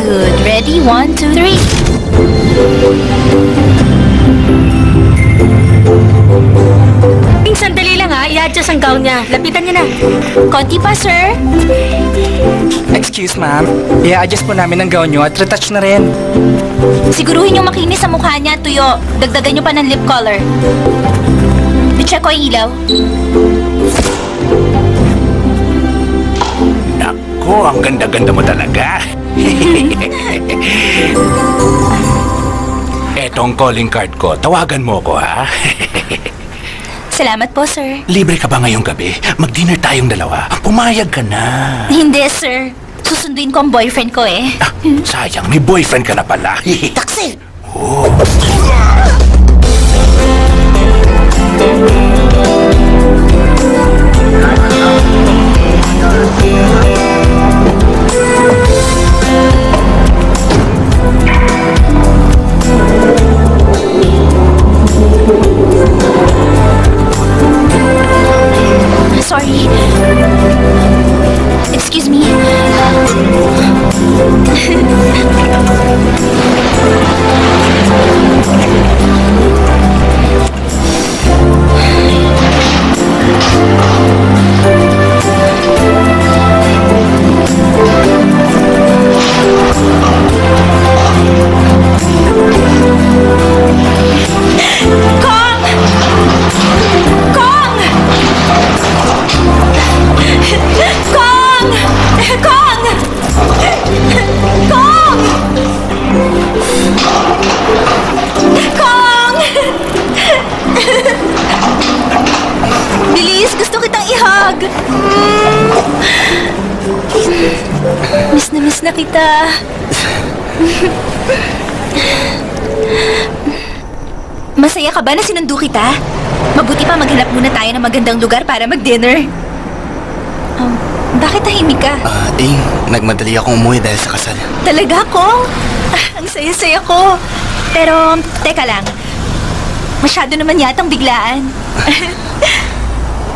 Good. Ready? 1, 2, 3. Ping, sandali lang ha. I-adjust ang gown niya. Lapitan niya na. Konti pa, sir. Excuse, ma'am. I-adjust po namin ang gown nyo at retouch na rin. Siguruhin yung makinis sa mukha niya, tuyo. Dagdagan niyo pa ng lip color. I-check ko yung ilaw. Naku, ang ganda-ganda mo talaga. Etong calling card ko. Tawagan mo ko, ha? Salamat po, sir. Libre ka ba ngayong gabi? Mag-dinner tayong dalawa. Pumayag ka na. Hindi, sir. Susunduin ko ang boyfriend ko eh. Ah, sayang, may boyfriend ka na pala. Taxi! Oh. Sorry. Excuse me. Kong! Kong! Kong! Kong! Kong! Kong! Bilis, gusto kitang ihag. Miss na kita. Masaya ka ba na sinundo kita? Mabuti pa maghanap muna tayo ng magandang lugar para mag-dinner. Bakit tahimik ka? Nagmadali akong umuwi dahil sa kasal. Talaga, Kong? Ang saya-saya ko. Pero, teka lang. Masyado naman yatang biglaan.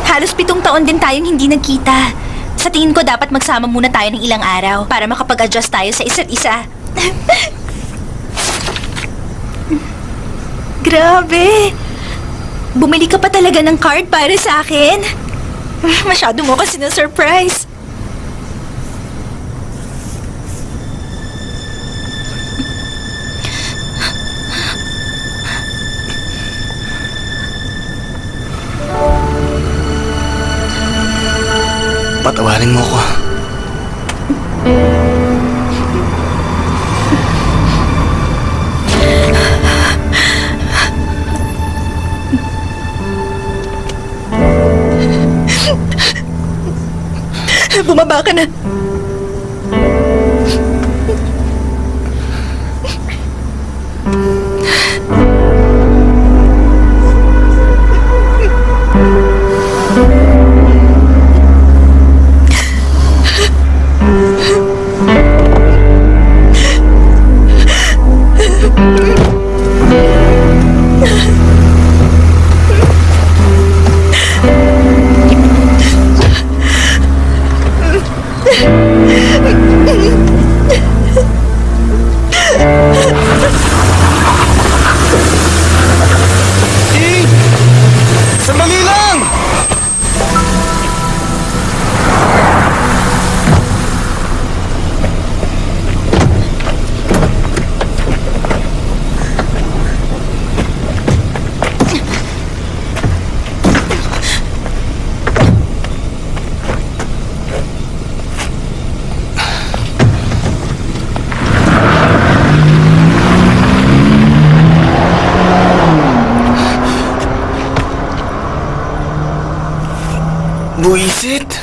Halos 7 taon din tayong hindi nagkita. Sa tingin ko dapat magsama muna tayo ng ilang araw para makapag-adjust tayo sa isa't isa. Grabe! Bumili ka pa talaga ng card para sa akin? Masyado mo kasi na-surprise. Patawarin mo ko. Bumaba ka na. Sandali lang! Buisit!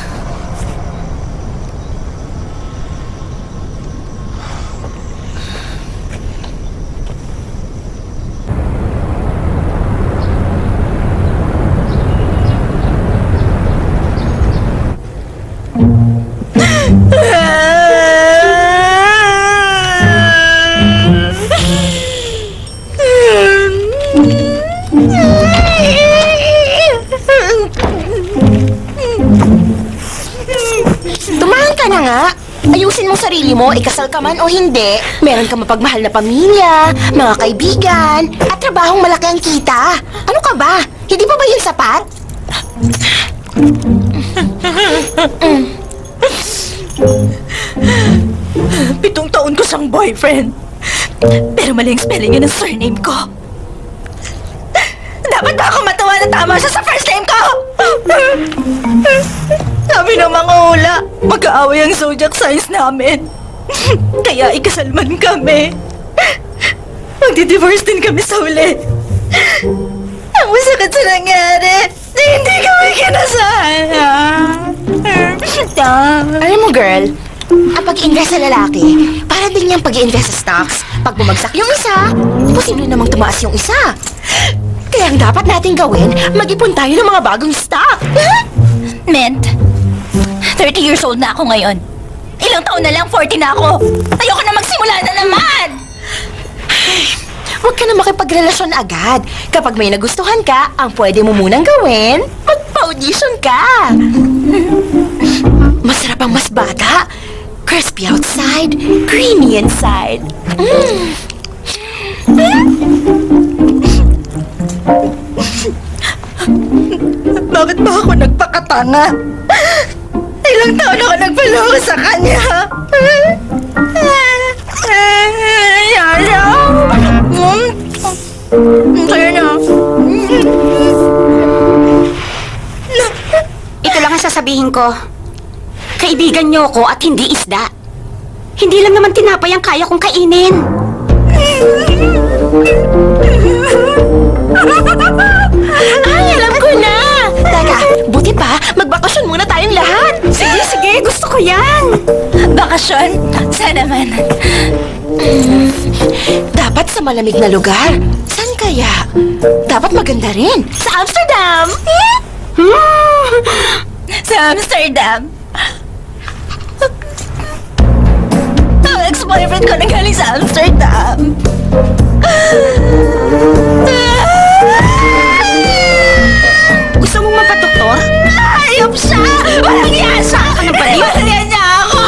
sarili mo, ikasal ka man o hindi, meron ka mapagmahal na pamilya, mga kaibigan, at trabahong malaki ang kita. Ano ka ba? Hindi pa ba yun sapat? 7 taon ko siyang boyfriend. Pero mali ang spelling niya ng surname ko. Dapat ba ako matawa na tama siya sa first name ko? Sabi ng mga hula, mag-aaway ang zodiac signs namin. Kaya ikasal man kami. Magdi-divorce din kami sa huli. Ang masakit sa nangyari, na hindi kami kinasal. Alam mo, girl, ang pag-invest sa lalaki, para din niyang pag-invest sa stocks. Pag bumagsak yung isa, posible namang tumaas yung isa. Kaya ang dapat natin gawin, mag-ipon tayo ng mga bagong stock. Ment, 30 years old na ako ngayon. Ilang taon na lang, 40 na ako. Ayoko na magsimula na naman. Huwag ka na makipagrelasyon agad. Kapag may nagustuhan ka, ang pwede mo munang gawin, magpa-audition ka. Masarap ang mas bata. Crispy outside, creamy inside. Bakit ba ako nagpakatanga? Ilang taon ako nagpaloko sa kanya. Yaya. Kaya na. Ito lang ang sasabihin ko. Kaibigan niyo ako at hindi isda. Hindi lang naman tinapay ang kaya kong kainin. Ay, alam ko na! Teka, buti pa, magbakasyon muna tayong lahat. Sige, gusto ko yan. Bakasyon? Sana man. Dapat sa malamig na lugar. Saan kaya? Dapat maganda rin. Sa Amsterdam! Sa Amsterdam. Ang ex-boyfriend ko nanggaling sa Amsterdam. Gusto mong mapadoktor? Ayop siya! Walang iya siya! Ano ba yun? Iwanan niya ako!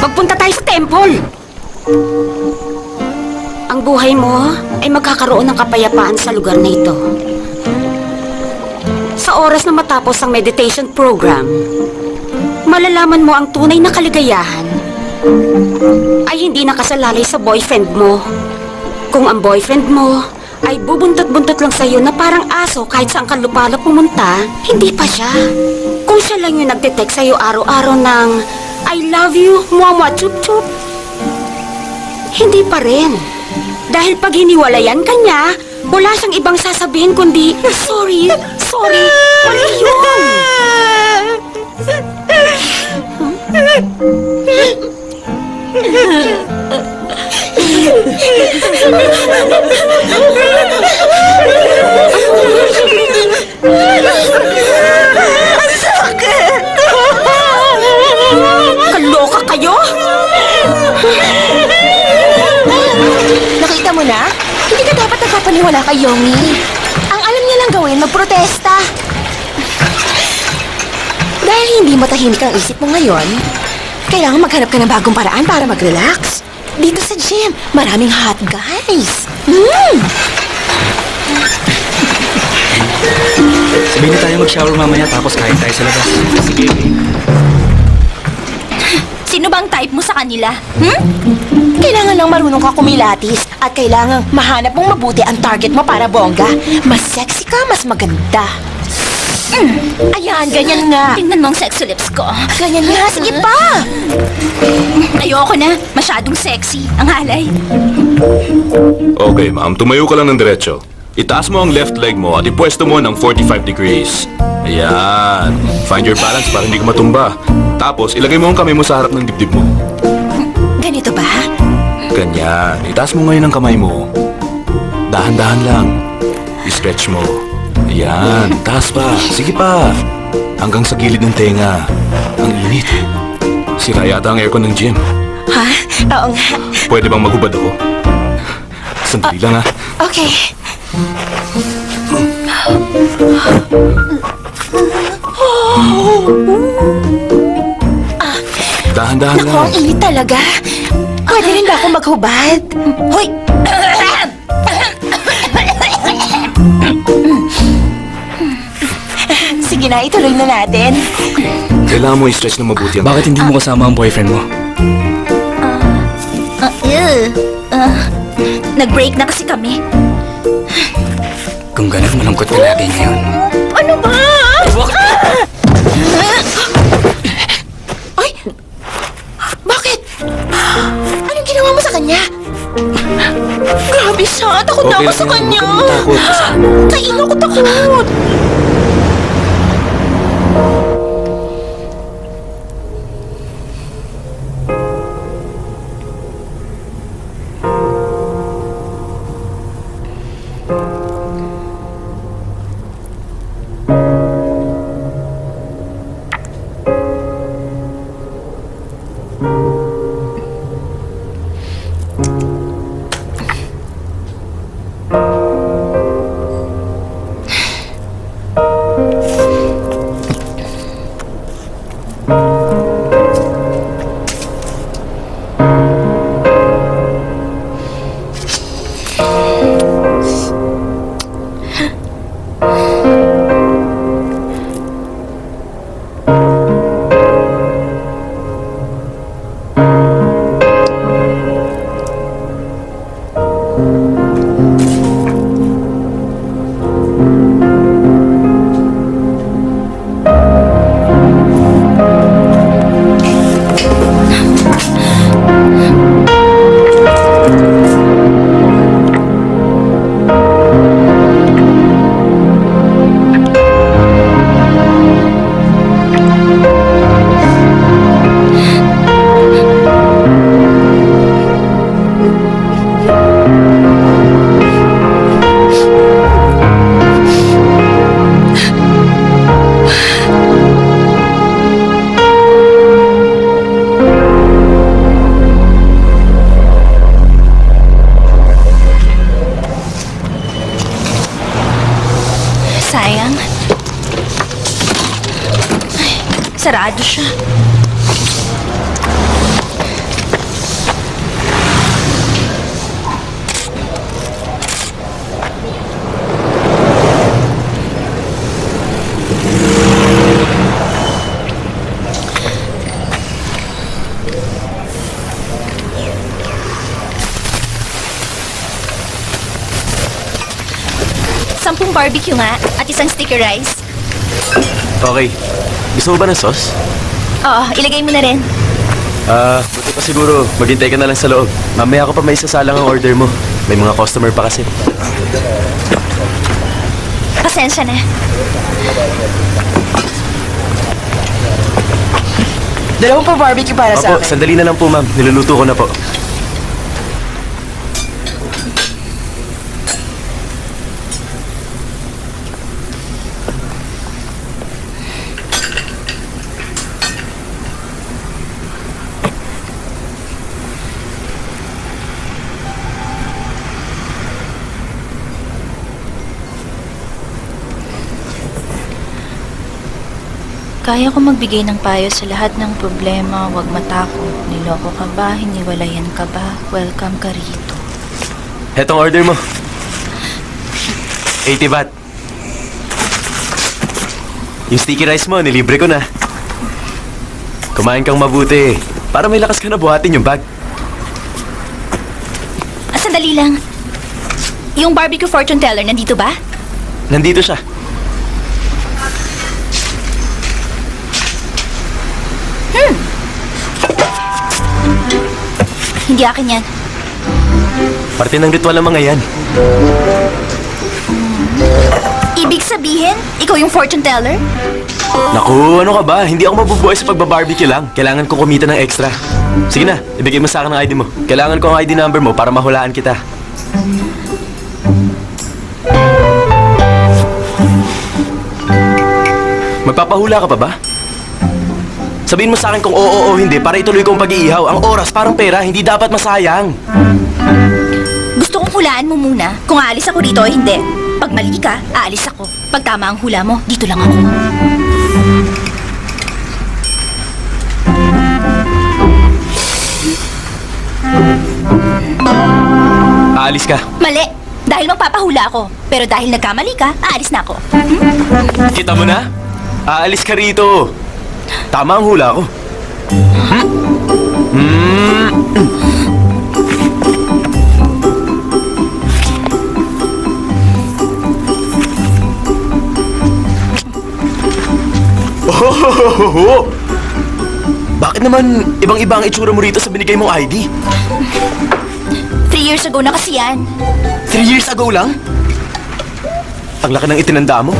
Magpunta tayo sa temple. Ang buhay mo ay magkakaroon ng kapayapaan sa lugar na ito. Sa oras na matapos ang meditation program, malalaman mo ang tunay na kaligayahan ay hindi nakasalalay sa boyfriend mo. Kung ang boyfriend mo ay bubuntot-buntot lang sa'yo na parang aso kahit saan ka lupalop pumunta, hindi pa siya. Kung siya lang yung nagte-text sa'yo araw-araw ng I love you, muamua, chup-chup, hindi pa rin. Dahil pag hiniwalayan ka niya, wala siyang ibang sasabihin kundi, sorry, mali yun. Kaloka kayo? Nakita mo na? Hindi ka dapat nagpapaniwala kay Yongi. Ang alam niya lang gawin, magprotesta. Dahil hindi matahimik ang isip mo ngayon, kailangan maghanap ka ng bagong paraan para mag-relax. Dito sa gym, maraming hot guys. Sabihin na tayo mag-shower mamaya tapos kain tayo sa labas. Sige. Sino bang type mo sa kanila? Kailangan lang marunong ka kumilatis at kailangan mahanap mong mabuti ang target mo para bongga. Mas sexy ka, mas maganda. Ayan, ganyan nga. Tingnan mo ang sexy lips ko. Ganyan nga, sige pa. Ayoko na. Masyadong sexy. Ang halay. Okay, ma'am. Tumayo ka lang ng diretso. Itaas mo ang left leg mo at ipwesto mo ng 45 degrees. Ayan. Find your balance para hindi ka matumba. Tapos, ilagay mo ang kamay mo sa harap ng dibdib mo. Ganito ba? Ganyan. Itaas mo ngayon ang kamay mo. Dahan-dahan lang. I-stretch mo. Ayan. Taas pa. Sige pa. Hanggang sa gilid ng tenga. Ang init. Sira yata ang aircon ng gym. Ha? Oo nga. Pwede bang maghubad ako? Sandali lang, ha? Okay. Dahan-dahan Naku, lang. ang init talaga. Pwede rin ba ako maghubad? Hoy! Sige na, ituloy na natin. Kailangan mo i-stretch na mabuti ang... Bakit hindi mo kasama ang boyfriend mo? Nag-break na kasi kami. Kung ganun, malungkot ka lagi ngayon. Ano ba? Ay! Bakit? Anong ginawa mo sa kanya? Grabe siya. Takot na Okay ako lang sa yan, kanya. huwag kang matakot. Kaino ko takot. Sayang. Ay, sarado siya. Sampung barbecue nga at isang sticker rice. Okay. Gusto mo ba ng sauce? Oo, ilagay mo na rin. Buti pa siguro. Maghintay ka na lang sa loob. Mamaya ko pa may isasalang ang order mo. May mga customer pa kasi. Pasensya na. Dalawang pa barbecue para sa Opo, akin. sandali na lang po, ma'am. Niluluto ko na po. Kaya ko magbigay ng payo sa lahat ng problema, huwag matakot. Niloko ka ba? Hiniwalayan ka ba? Welcome ka rito. Hetong order mo. 80 baht. Yung sticky rice mo, nilibre ko na. Kumain kang mabuti. Para may lakas ka na buhatin yung bag. Sandali lang. Yung barbecue fortune teller, nandito ba? Nandito siya. Hindi akin yan. Parte ng ritual ng mga yan. Ibig sabihin, ikaw yung fortune teller? Naku, ano ka ba? Hindi ako mabubuhay sa pagbabarbecue lang. Kailangan kong kumita ng extra. Sige na, ibigay mo sa akin ang ID mo. Kailangan ko ang ID number mo para mahulaan kita. Magpapahula ka pa ba? Sabihin mo sa akin kung oo o hindi para ituloy ko ang pag-iihaw. Ang oras parang pera, hindi dapat masayang. Gusto kong hulaan mo muna kung aalis ako rito o hindi. Pag mali ka, aalis ako. Pag tama ang hula mo, dito lang ako. aalis ka. Mali. Dahil magpapahula ako. Pero dahil nagkamali ka, aalis na ako. Kita mo na? Aalis ka rito. Tama ang hula ko. Oh! Bakit naman ibang-iba ang itsura mo rito sa binigay mong ID? 3 years ago na kasi yan. 3 years ago lang? Ang laki ng itinanda mo.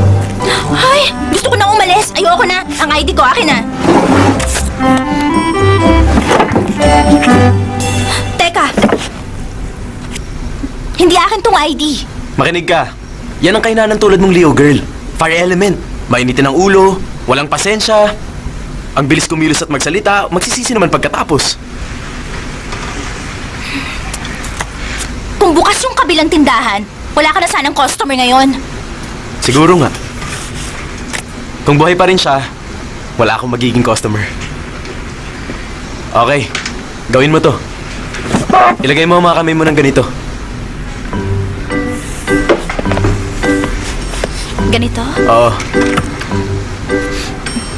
Ay, gusto ko na umalis. Ayoko na. Ang ID ko, akin na. Teka. Hindi akin tong ID. Makinig ka. Yan ang kainanan tulad mong Leo girl. Fire element. Mainitin ang ulo, walang pasensya. Ang bilis kumilos at magsalita, magsisisi naman pagkatapos. Kung bukas yung kabilang tindahan, wala ka na sanang customer ngayon. Siguro nga. Kung buhay pa rin siya, wala akong magiging customer. Okay, gawin mo to. Ilagay mo ang mga kamay mo ng ganito. Ganito? Oo.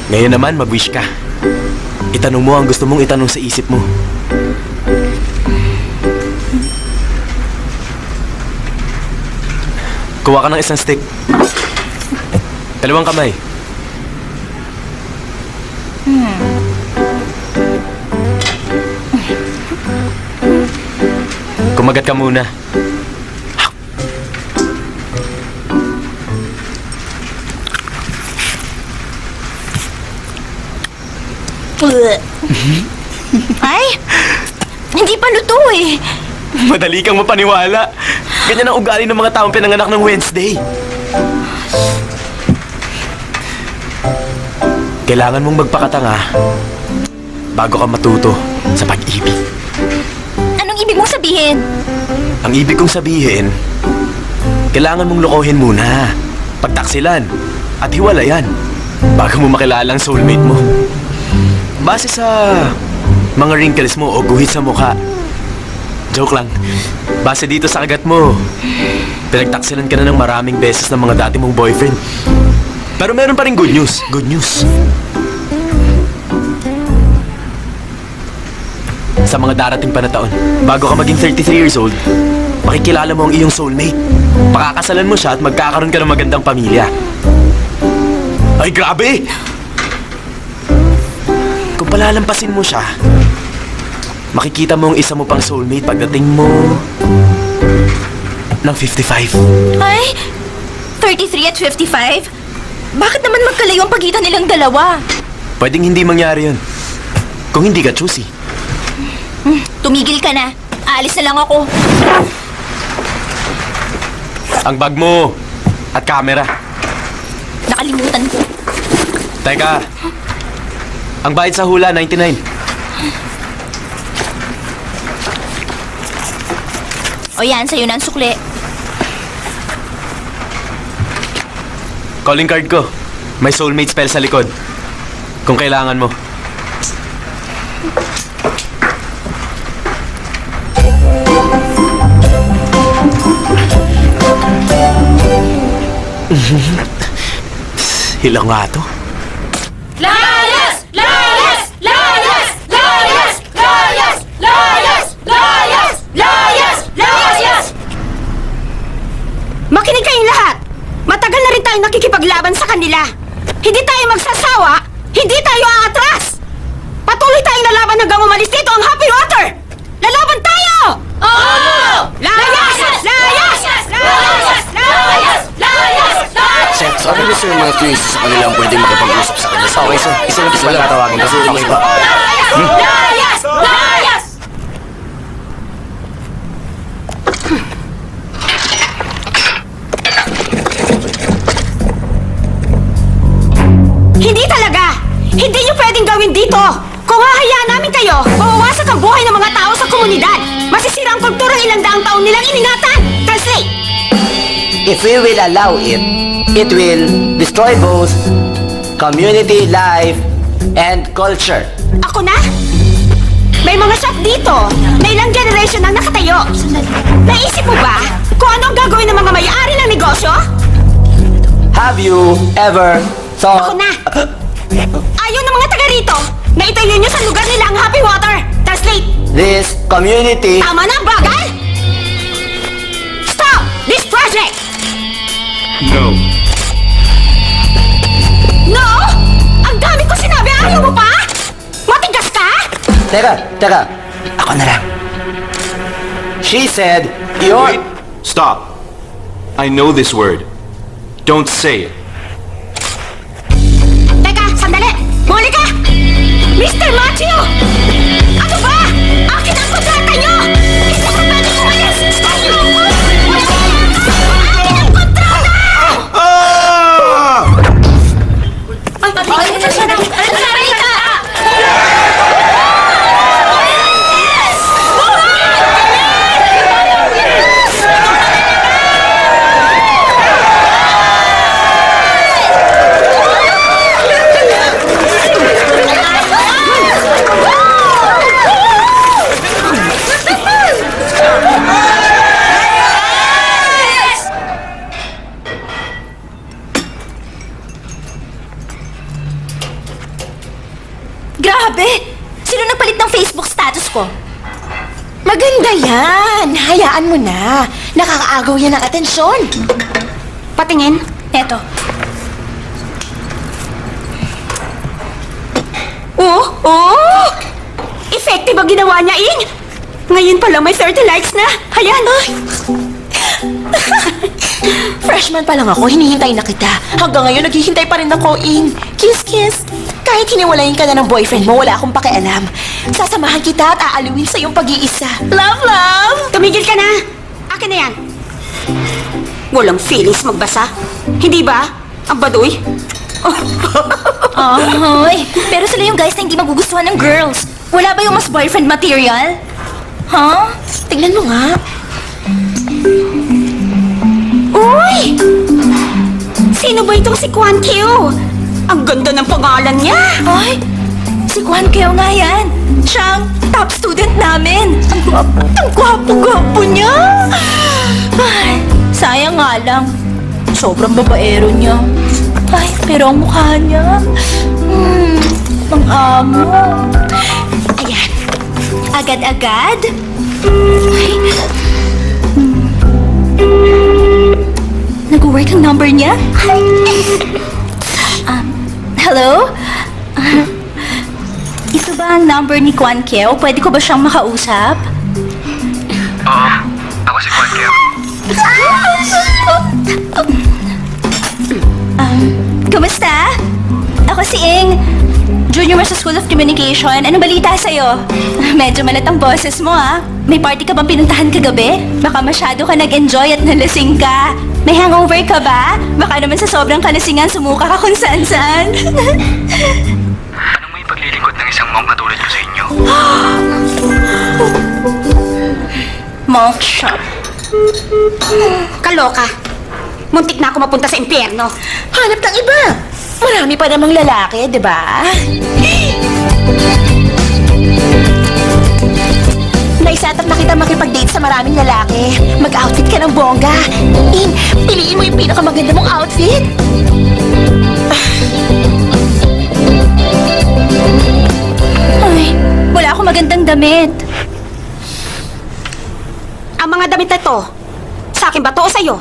Ngayon naman, mag-wish ka. Itanong mo ang gusto mong itanong sa isip mo. Kuha ka ng isang stick. Dalawang kamay. Kumagat ka muna. Ay, hindi pa luto eh. Madali kang mapaniwala. Ganyan ang ugali ng mga taong pinanganak ng Wednesday. Kailangan mong magpakatanga bago ka matuto sa pag-ibig. Anong ibig mong sabihin? Ang ibig kong sabihin, kailangan mong lokohin muna, pagtaksilan, at hiwalayan bago mo makilala ang soulmate mo. Base sa mga wrinkles mo o guhit sa mukha. Joke lang. Base dito sa kagat mo, pinagtaksilan ka na ng maraming beses ng mga dati mong boyfriend. Pero meron pa rin good news. Good news. Sa mga darating pa na taon, bago ka maging 33 years old, makikilala mo ang iyong soulmate. Pakakasalan mo siya at magkakaroon ka ng magandang pamilya. Ay, grabe! Kung palalampasin mo siya, makikita mo ang isa mo pang soulmate pagdating mo ng 55. Ay, 33 at 55? Bakit naman magkalayo ang pagitan nilang dalawa? Pwedeng hindi mangyari yun. Kung hindi ka choosy. Tumigil ka na. Aalis na lang ako. Ang bag mo at camera. Nakalimutan ko. Teka. Ang bayad sa hula, 99. O yan, sa'yo na ang sukli. Calling card ko. May soulmate spell sa likod. Kung kailangan mo. Hilang nga to. Layas! Layas! Layas! Layas! Layas! Layas! Layas! Layas! Layas! Makinig kayong lahat! Matagal na rin tayo nakikipaglaban sa kanila. Hindi tayo magsasawa, hindi tayo aatras. Patuloy tayong lalaban hanggang umalis dito ang Happy Water! Lalaban tayo! Oo! Layas! Layas! Layas! Layas! Layas! Sir, sabi ni Sir Matthew sa kanila ang pwedeng makapag-usap sa kanya. Okay, sir. Isa lang pala tatawagin kasi okay pa. Layas! Layas! Hindi talaga! Hindi niyo pwedeng gawin dito! Kung hahayaan namin kayo, mawawasak ang buhay ng mga tao sa komunidad. Masisira ang kultura ng ilang daang taon nilang iningatan. Translate! If we will allow it, it will destroy both community life and culture. Ako na? May mga shop dito na ilang generation ang nakatayo. Naisip mo ba kung ano ang gagawin ng mga may-ari ng negosyo? Have you ever Ako thought... na! Ayaw ng mga taga rito na itayo nyo sa lugar nila ang Happy Water. Translate! This community... Tama na, bagal! Stop this project! No. No! Ang dami ko sinabi, ayaw mo pa? Matigas ka? Teka. Ako na lang. She said, you're... Wait. Stop. I know this word. Don't say it. Teka, sandali! Huli ka! Mr. Matthew! Ano ba? Akin ang kontrata nyo! Hindi ko pwede umalis! Tayo! Akin ang kontrata! Ay, ito siya na! Nangyari ka! Grabe! Sino nagpalit ng Facebook status ko? Maganda yan. Hayaan mo na. Nakakaagaw yan ng atensyon. Patingin. Eto. Oh! Effective ang ginawa niya, Ing! Ngayon pa lang may 30 likes na. Hayan! Freshman pa lang ako, hinihintay na kita. Hanggang ngayon, naghihintay pa rin ako, Ing. Kiss, kiss. Kahit hiniwalayin ka na ng boyfriend mo, wala akong pakialam. Sasamahan kita at aaluin sa iyong pag-iisa. Love, love! Tumigil ka na! Akin na yan! Walang feelings magbasa. Hindi ba? Ang baduy? Ahoy! Pero sila yung guys na hindi magugustuhan ng girls. Wala ba yung mas boyfriend material? Huh? Tingnan mo nga. Uy! Sino ba itong si Kwan Kyo? Ang ganda ng pangalan niya! Ay! Si Kwan Keo nga yan. Siya ang top student namin. Ang gwapo-gwapo niya. Ay, sayang nga lang. Sobrang babaero niya. Ay, pero ang mukha niya. Ang amo. Ayan. Agad-agad. Ay. Nag-work ang number niya? Ay. Hello? Ito ba ang number ni Kwan Keo? Pwede ko ba siyang makausap? Ako si Kwan Keo. Kumusta? Ako si Ing. Junior sa School of Communication. Anong balita sa'yo? Medyo malat ang boses mo, ah. May party ka bang pinuntahan kagabi? Baka masyado ka nag-enjoy at nalasing ka. May hangover ka ba? Baka naman sa sobrang kalasingan sumuka ka kung saan-saan. Anong may paglilingkod ng isang monk katulad ko sa inyo? Monk shop. Kaloka. Muntik na ako mapunta sa impyerno. Hanap ng iba. Marami pa namang lalaki, di ba? Naisatap na kita makipag-date sa maraming lalaki. Mag-outfit ka ng bongga. In, piliin mo yung pinakamaganda mong outfit. Ay, wala akong magandang damit. Ang mga damit na to, sa akin ba to o sa'yo?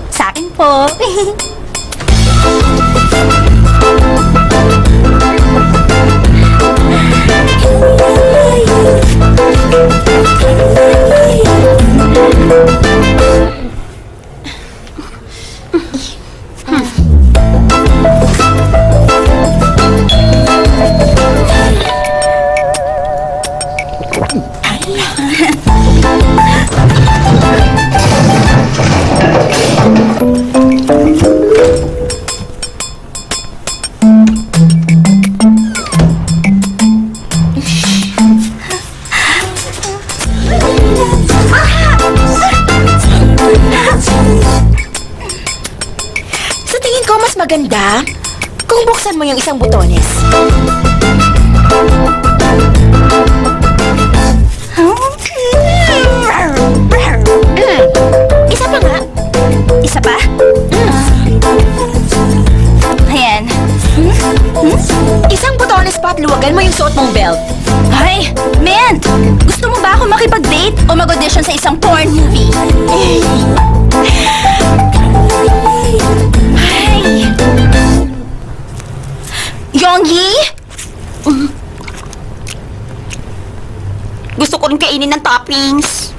Sa akin po. Sa tingin ko, mas maganda kung buksan mo yung isang butones. Isa pa nga. Isa pa? Ayan. Isang butones pa at luwagan mo yung suot mong belt. Ay, man! Gusto mo ba ako makipag-date o mag-audition sa isang porn movie? Ay! Yonggi? Gusto ko rin kainin ng toppings.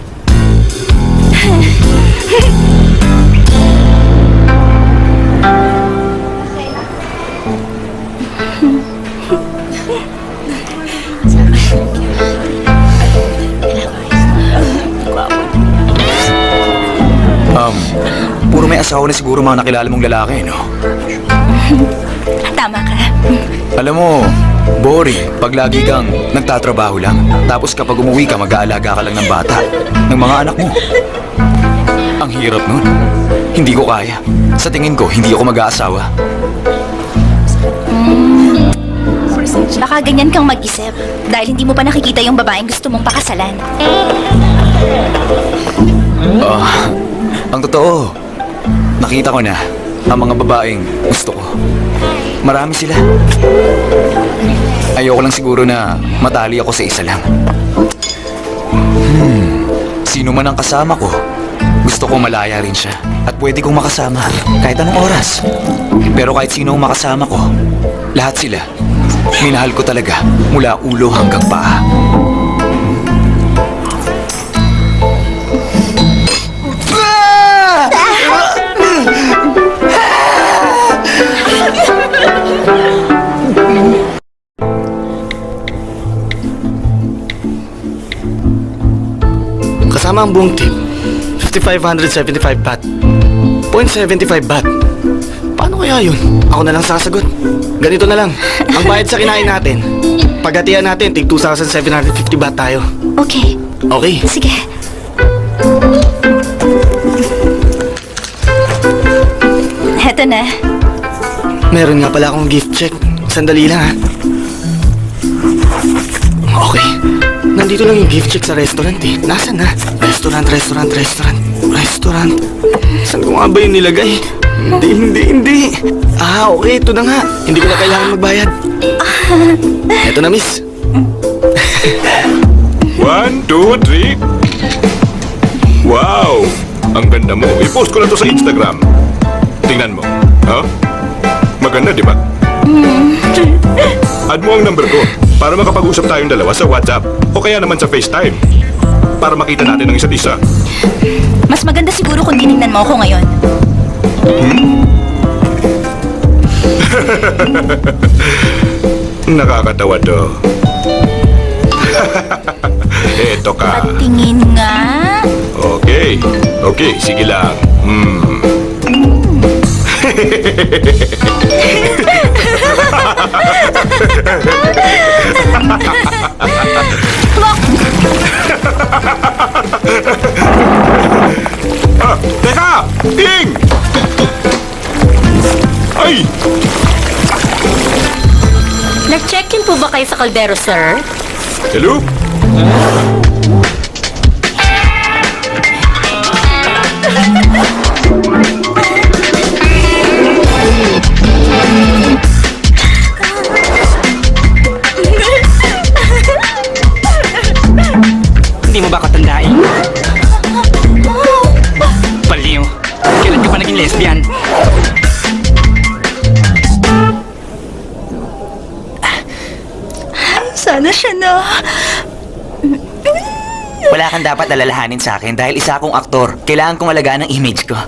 Puro may asawa na siguro mga nakilala mong lalaki, no? Tama ka. Alam mo, boring pag lagi kang nagtatrabaho lang. Tapos kapag umuwi ka, mag-aalaga ka lang ng bata, ng mga anak mo. Ang hirap nun. Hindi ko kaya. Sa tingin ko, hindi ako mag-aasawa. Baka ganyan kang mag-isip dahil hindi mo pa nakikita yung babaeng gusto mong pakasalan. Ang totoo, nakita ko na ang mga babaeng gusto ko. Marami sila. Ayoko lang siguro na matali ako sa isa lang. Sino man ang kasama ko, gusto ko malaya rin siya. At pwede kong makasama kahit anong oras. Pero kahit sino ang makasama ko, lahat sila, minahal ko talaga mula ulo hanggang paa. Kasama ang buong team. 5,575 baht. 0.75 baht. Paano kaya yun? Ako na lang sasagot. Ganito na lang. Ang bayad sa kinain natin, paghatian natin, tig 2,750 baht tayo. Okay. Okay. Sige. Heto na. Meron nga pala akong gift check. Sandali lang ha. Okay. Nandito lang yung gift check sa restaurant eh. Nasaan na? Restaurant. Saan ko nga ba yung nilagay? Hindi. Okay. Ito na nga. Hindi ko na kailangan magbayad. Eto na, miss. 1, 2, 3. Wow! Ang ganda mo. I-post ko na to sa Instagram. Tingnan mo. Maganda, di ba? Add mo ang number ko para makapag-usap tayong dalawa sa WhatsApp o kaya naman sa FaceTime para makita natin ang isa't isa. Mas maganda siguro kung tinignan mo ako ngayon. Nakakatawa to. Eto ka. Patingin nga. Okay, sige lang. Teka! Ting! Ay! Nag-check-in po ba kayo sa kaldero, sir? Hello? Hindi mo ba ako tandain? Baliw. Kailan ka pa naging lesbian? Sana siya na. Wala kang dapat alalahanin sa akin dahil isa akong aktor. Kailangan kong alagaan ang image ko.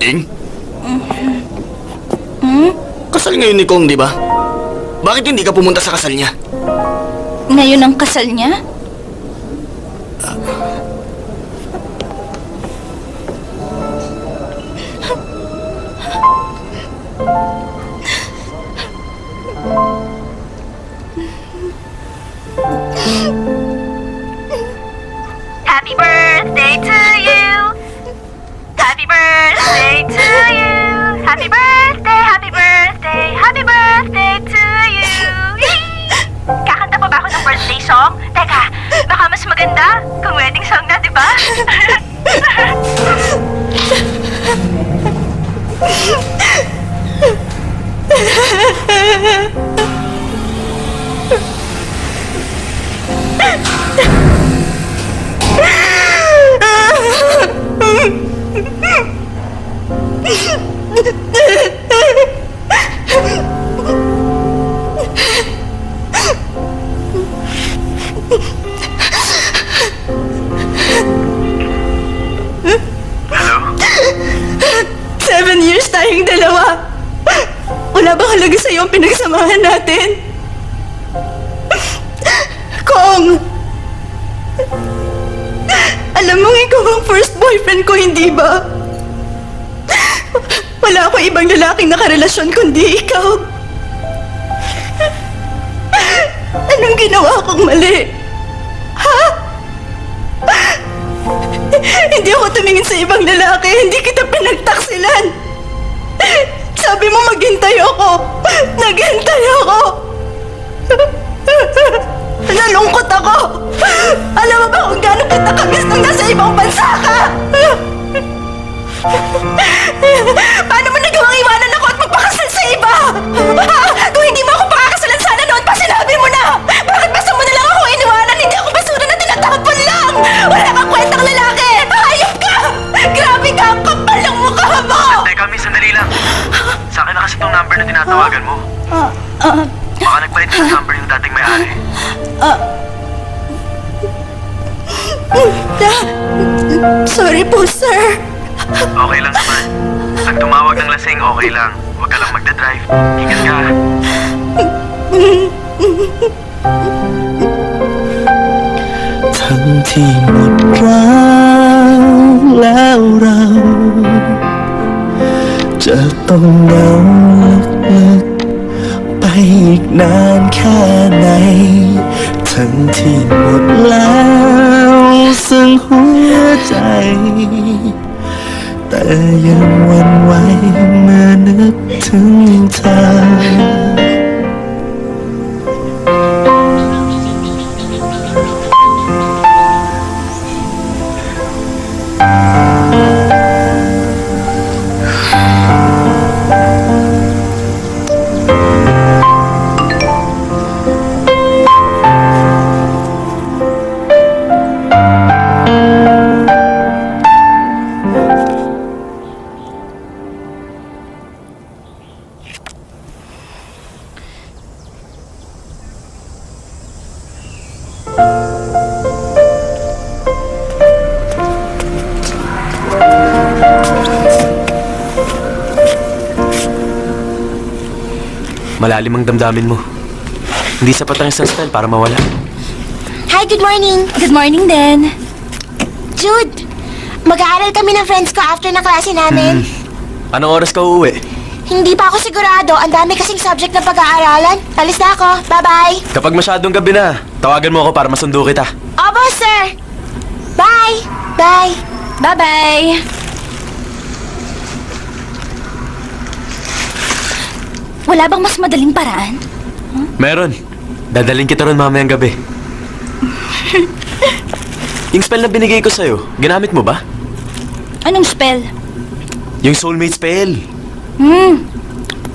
Ing? Kasal ngayon ni Kong, di ba? Bakit hindi ka pumunta sa kasal niya? Ngayon ang kasal niya? Happy birthday to you. Happy birthday to you. Happy birthday, happy birthday, happy birthday to you. Kakanta pa ba ako ng birthday song? Teka, baka mas maganda kung wedding song na, di ba? Seven years tayong dalawa. Wala bang halaga sa'yo ang pinagsamahan natin? Kong! Alam mong ikaw ang first boyfriend ko, hindi ba? Wala akong ibang lalaking nakarelasyon kundi ikaw. Anong ginawa kong mali? Ha? Hindi ako tumingin sa ibang lalaki. Hindi kita pinagtaksilan. Sabi mo maghintay ako. Naghintay ako. Nalungkot ako. Alam mo ba kung gaano kita kamiss nung nasa ibang bansa ka? Paano mo nagawang iwanan ako at magpakasal sa iba? Kung hindi mo ako pakakasalan, sana noon pa sinabi mo na. Bakit basta mo na lang ako iniwanan? Hindi ako basura na tinatapon lang. Wala kang kwentang lalaki. Hayop ka! Grabe ka! Ang kapal ng mukha mo! Teka, miss, sandali lang. Sa akin na kasi itong number na tinatawagan mo. Baka nagpalit sa number yung dating may-ari. Sorry po, sir. Okay lang naman. Pag tumawag ng lasing, okay lang. Huwag ka lang magdadrive. Ingat ka.ทั้งที่หมดรักแล้วเรา จะต้องเหงาลึกๆไปอีกนานแค่ไหน ทั้งที่หมดแล้วซึ่งหัวใจ แต่ยังหวั่นไหวเมื่อนึกถึงเธอ Malalim ang damdamin mo. Hindi sapat ang isang spell para mawala. Hi, good morning. Good morning din. Jude, mag-aaral kami ng friends ko after ng klase namin. Anong oras ka uuwi? Hindi pa ako sigurado. Ang dami kasing subject na pag-aaralan. Alis na ako. Bye-bye. Kapag masyadong gabi na, tawagan mo ako para masundo kita. Opo, sir. Bye. Bye. Bye-bye. Wala bang mas madaling paraan? Meron. Dadaling kita ron mamayang gabi. Yung spell na binigay ko sa'yo, ginamit mo ba? Anong spell? Yung soulmate spell.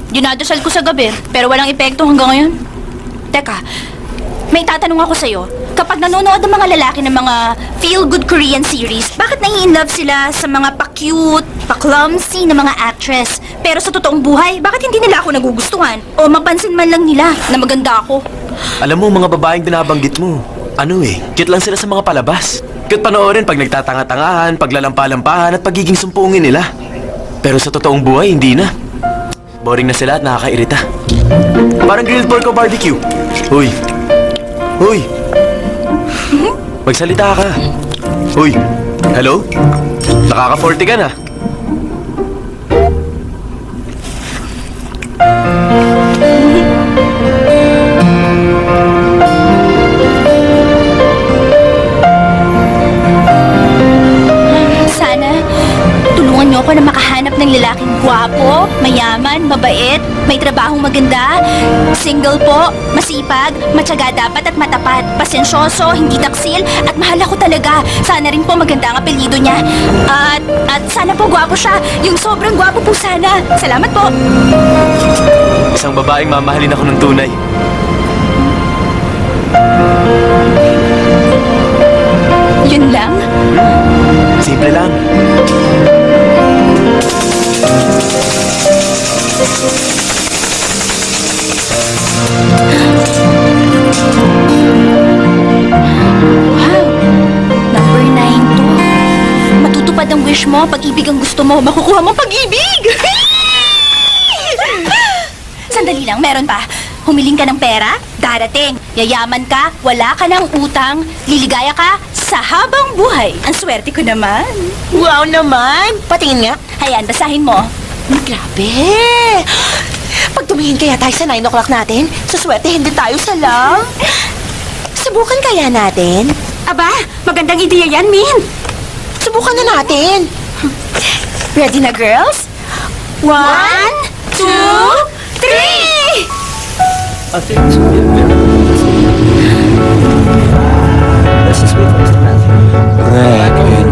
Dinadasal ko sa gabi, pero walang epekto hanggang ngayon. Teka, may tatanong ako sa'yo. Kapag nanonood ng mga lalaki ng mga feel-good Korean series, bakit nai-inlove sila sa mga pa-cute, pa-clumsy na mga actress? Pero sa totoong buhay, bakit hindi nila ako nagugustuhan? O mapansin man lang nila na maganda ako? Alam mo, mga babaeng binabanggit mo, cute lang sila sa mga palabas. Cute panoorin pag nagtatanga-tangahan, paglalampalampahan at pagiging sumpungin nila. Pero sa totoong buhay, hindi na. Boring na sila at nakakairita. Parang grilled pork o barbecue. Uy. Uy. Magsalita ka. Uy. Hello? Nakaka-40 ka na. Sana, tulungan niyo ako na makahanap ng lalaking gwapo, mayaman, mabait, may trabahong maganda, single po, masipag, matyaga dapat at matapat, pasensyoso, hindi taksil, at mahal ako talaga. Sana rin po maganda ang apelyido niya. At sana po gwapo siya, yung sobrang gwapo po sana. Salamat po. Isang babaeng mamahalin ako ng tunay. Yun lang? Simple lang. Wow, number 9 to. Matutupad ang wish mo, pag-ibig ang gusto mo, makukuha mo pag-ibig! Sandali lang, meron pa. Humiling ka ng pera, darating. Yayaman ka, wala ka ng utang, liligaya ka sa habang buhay. Ang swerte ko naman. Wow naman! Patingin nga. Hayan, basahin mo. Grabe! Pag tumingin kaya tayo sa 9 o'clock natin, suswertehin din tayo sa lang. Subukan kaya natin? Aba, magandang ideya yan, Min. Subukan na natin. Ready na, girls? 1, 2, 3! I think it's going to be a miracle. Let's just wait for Mr. Matthew. แรกเห็น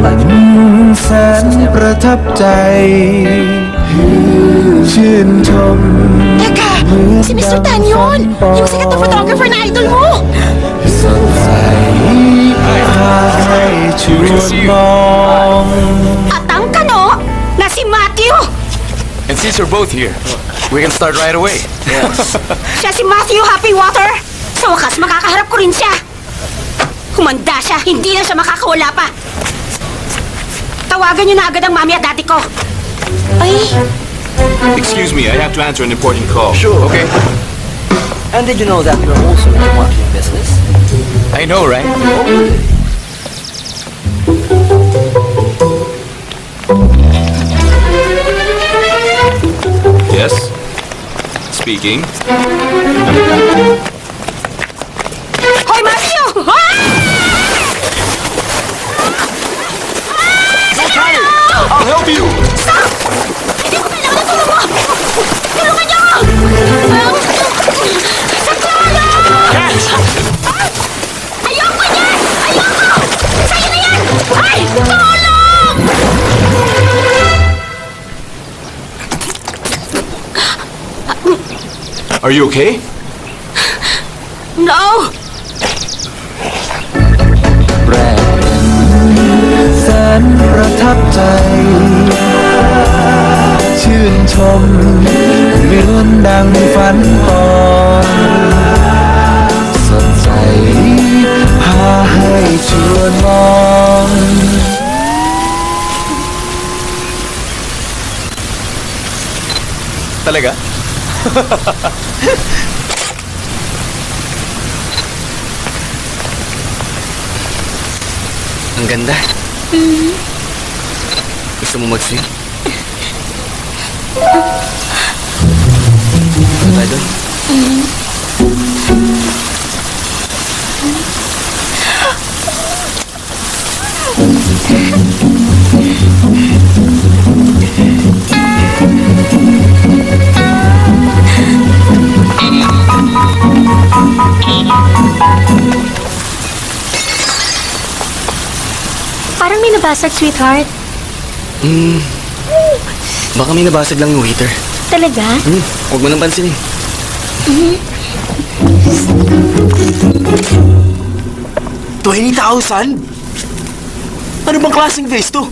แสนประทับใจ ชื่นชม Teka, si Mr. Tan yun! Yung sikat na photographer na idol mo! สดใสพาให้ชวนมอง At ang kano na si Matthew. And since you're both here, we can start right away. Siya si Matthew Happy Water. Sa wakas, makakaharap ko rin siya. Humanda siya, hindi na siya makakawala pa. Tawagan niyo na agad ang mami at daddy ko. Ay, Excuse me, I have to answer an important call. Sure. Okay. And did you know that you're also in the marketing business? I know, right? Yes. Speaking. Hoy, Matthew! I'll help you. Hindi ko kailangan ng tulong mo! Tulungan niyo ako! Saklolo! Ayoko niyan! Ayoko! Sa'yo na yan! Ay! Tulong! Are you okay? No! แรกเห็นแสนประทับใจ ชื่นชมเหมือนดังฝันปอนสดใสพาให้ชวนมอง Talaga? Ang ganda. Gusto mo mag-swim? Ano tayo doon? Parang may nabasag, sweetheart. Baka may nabasag lang yung waiter. Talaga? Huwag mo nang pansinin. $20,000? Ano bang klaseng vase to?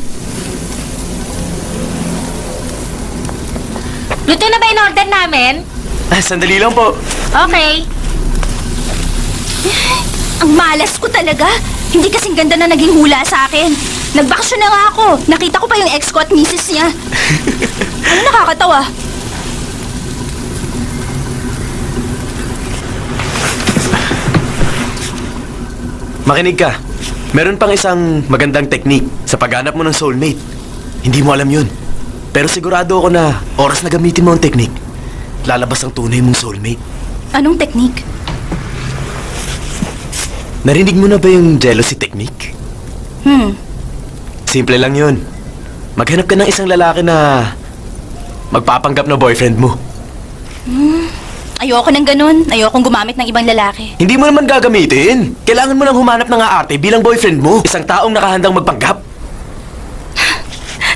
Luto na ba in order namin? Sandali lang po. Okay. Ang malas ko talaga. Hindi kasing ganda na naging hula sa akin. Nagbakasyon na nga ako. Nakita ko pa yung ex ko at misis niya. Ano nakakatawa? Makinig ka. Meron pang isang magandang technique sa paghanap mo ng soulmate. Hindi mo alam yun. Pero sigurado ako na oras na gamitin mo ang technique, lalabas ang tunay mong soulmate. Anong technique? Narinig mo na ba yung jealousy technique? Simple lang yun. Maghanap ka ng isang lalaki na magpapanggap na boyfriend mo. Ayoko ng ganun. Ayokong gumamit ng ibang lalaki. Hindi mo naman gagamitin. Kailangan mo lang humanap ng aarte bilang boyfriend mo. Isang taong nakahandang magpanggap.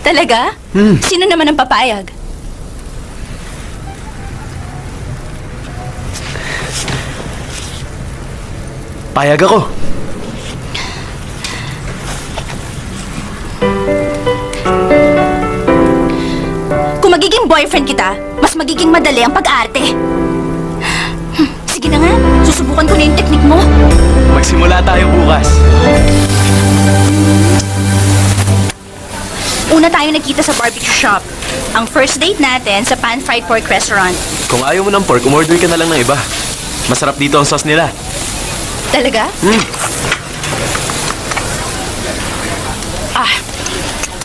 Talaga? Sino naman ang papayag? Payag ako. Kung magiging boyfriend kita, mas magiging madali ang pag-arte. Sige na nga, susubukan ko na yung technique mo. Magsimula tayo bukas. Una tayo nagkita sa barbecue shop. Ang first date natin sa pan-fried pork restaurant. Kung ayaw mo ng pork, umorder ka na lang ng iba. Masarap dito ang sauce nila. Talaga?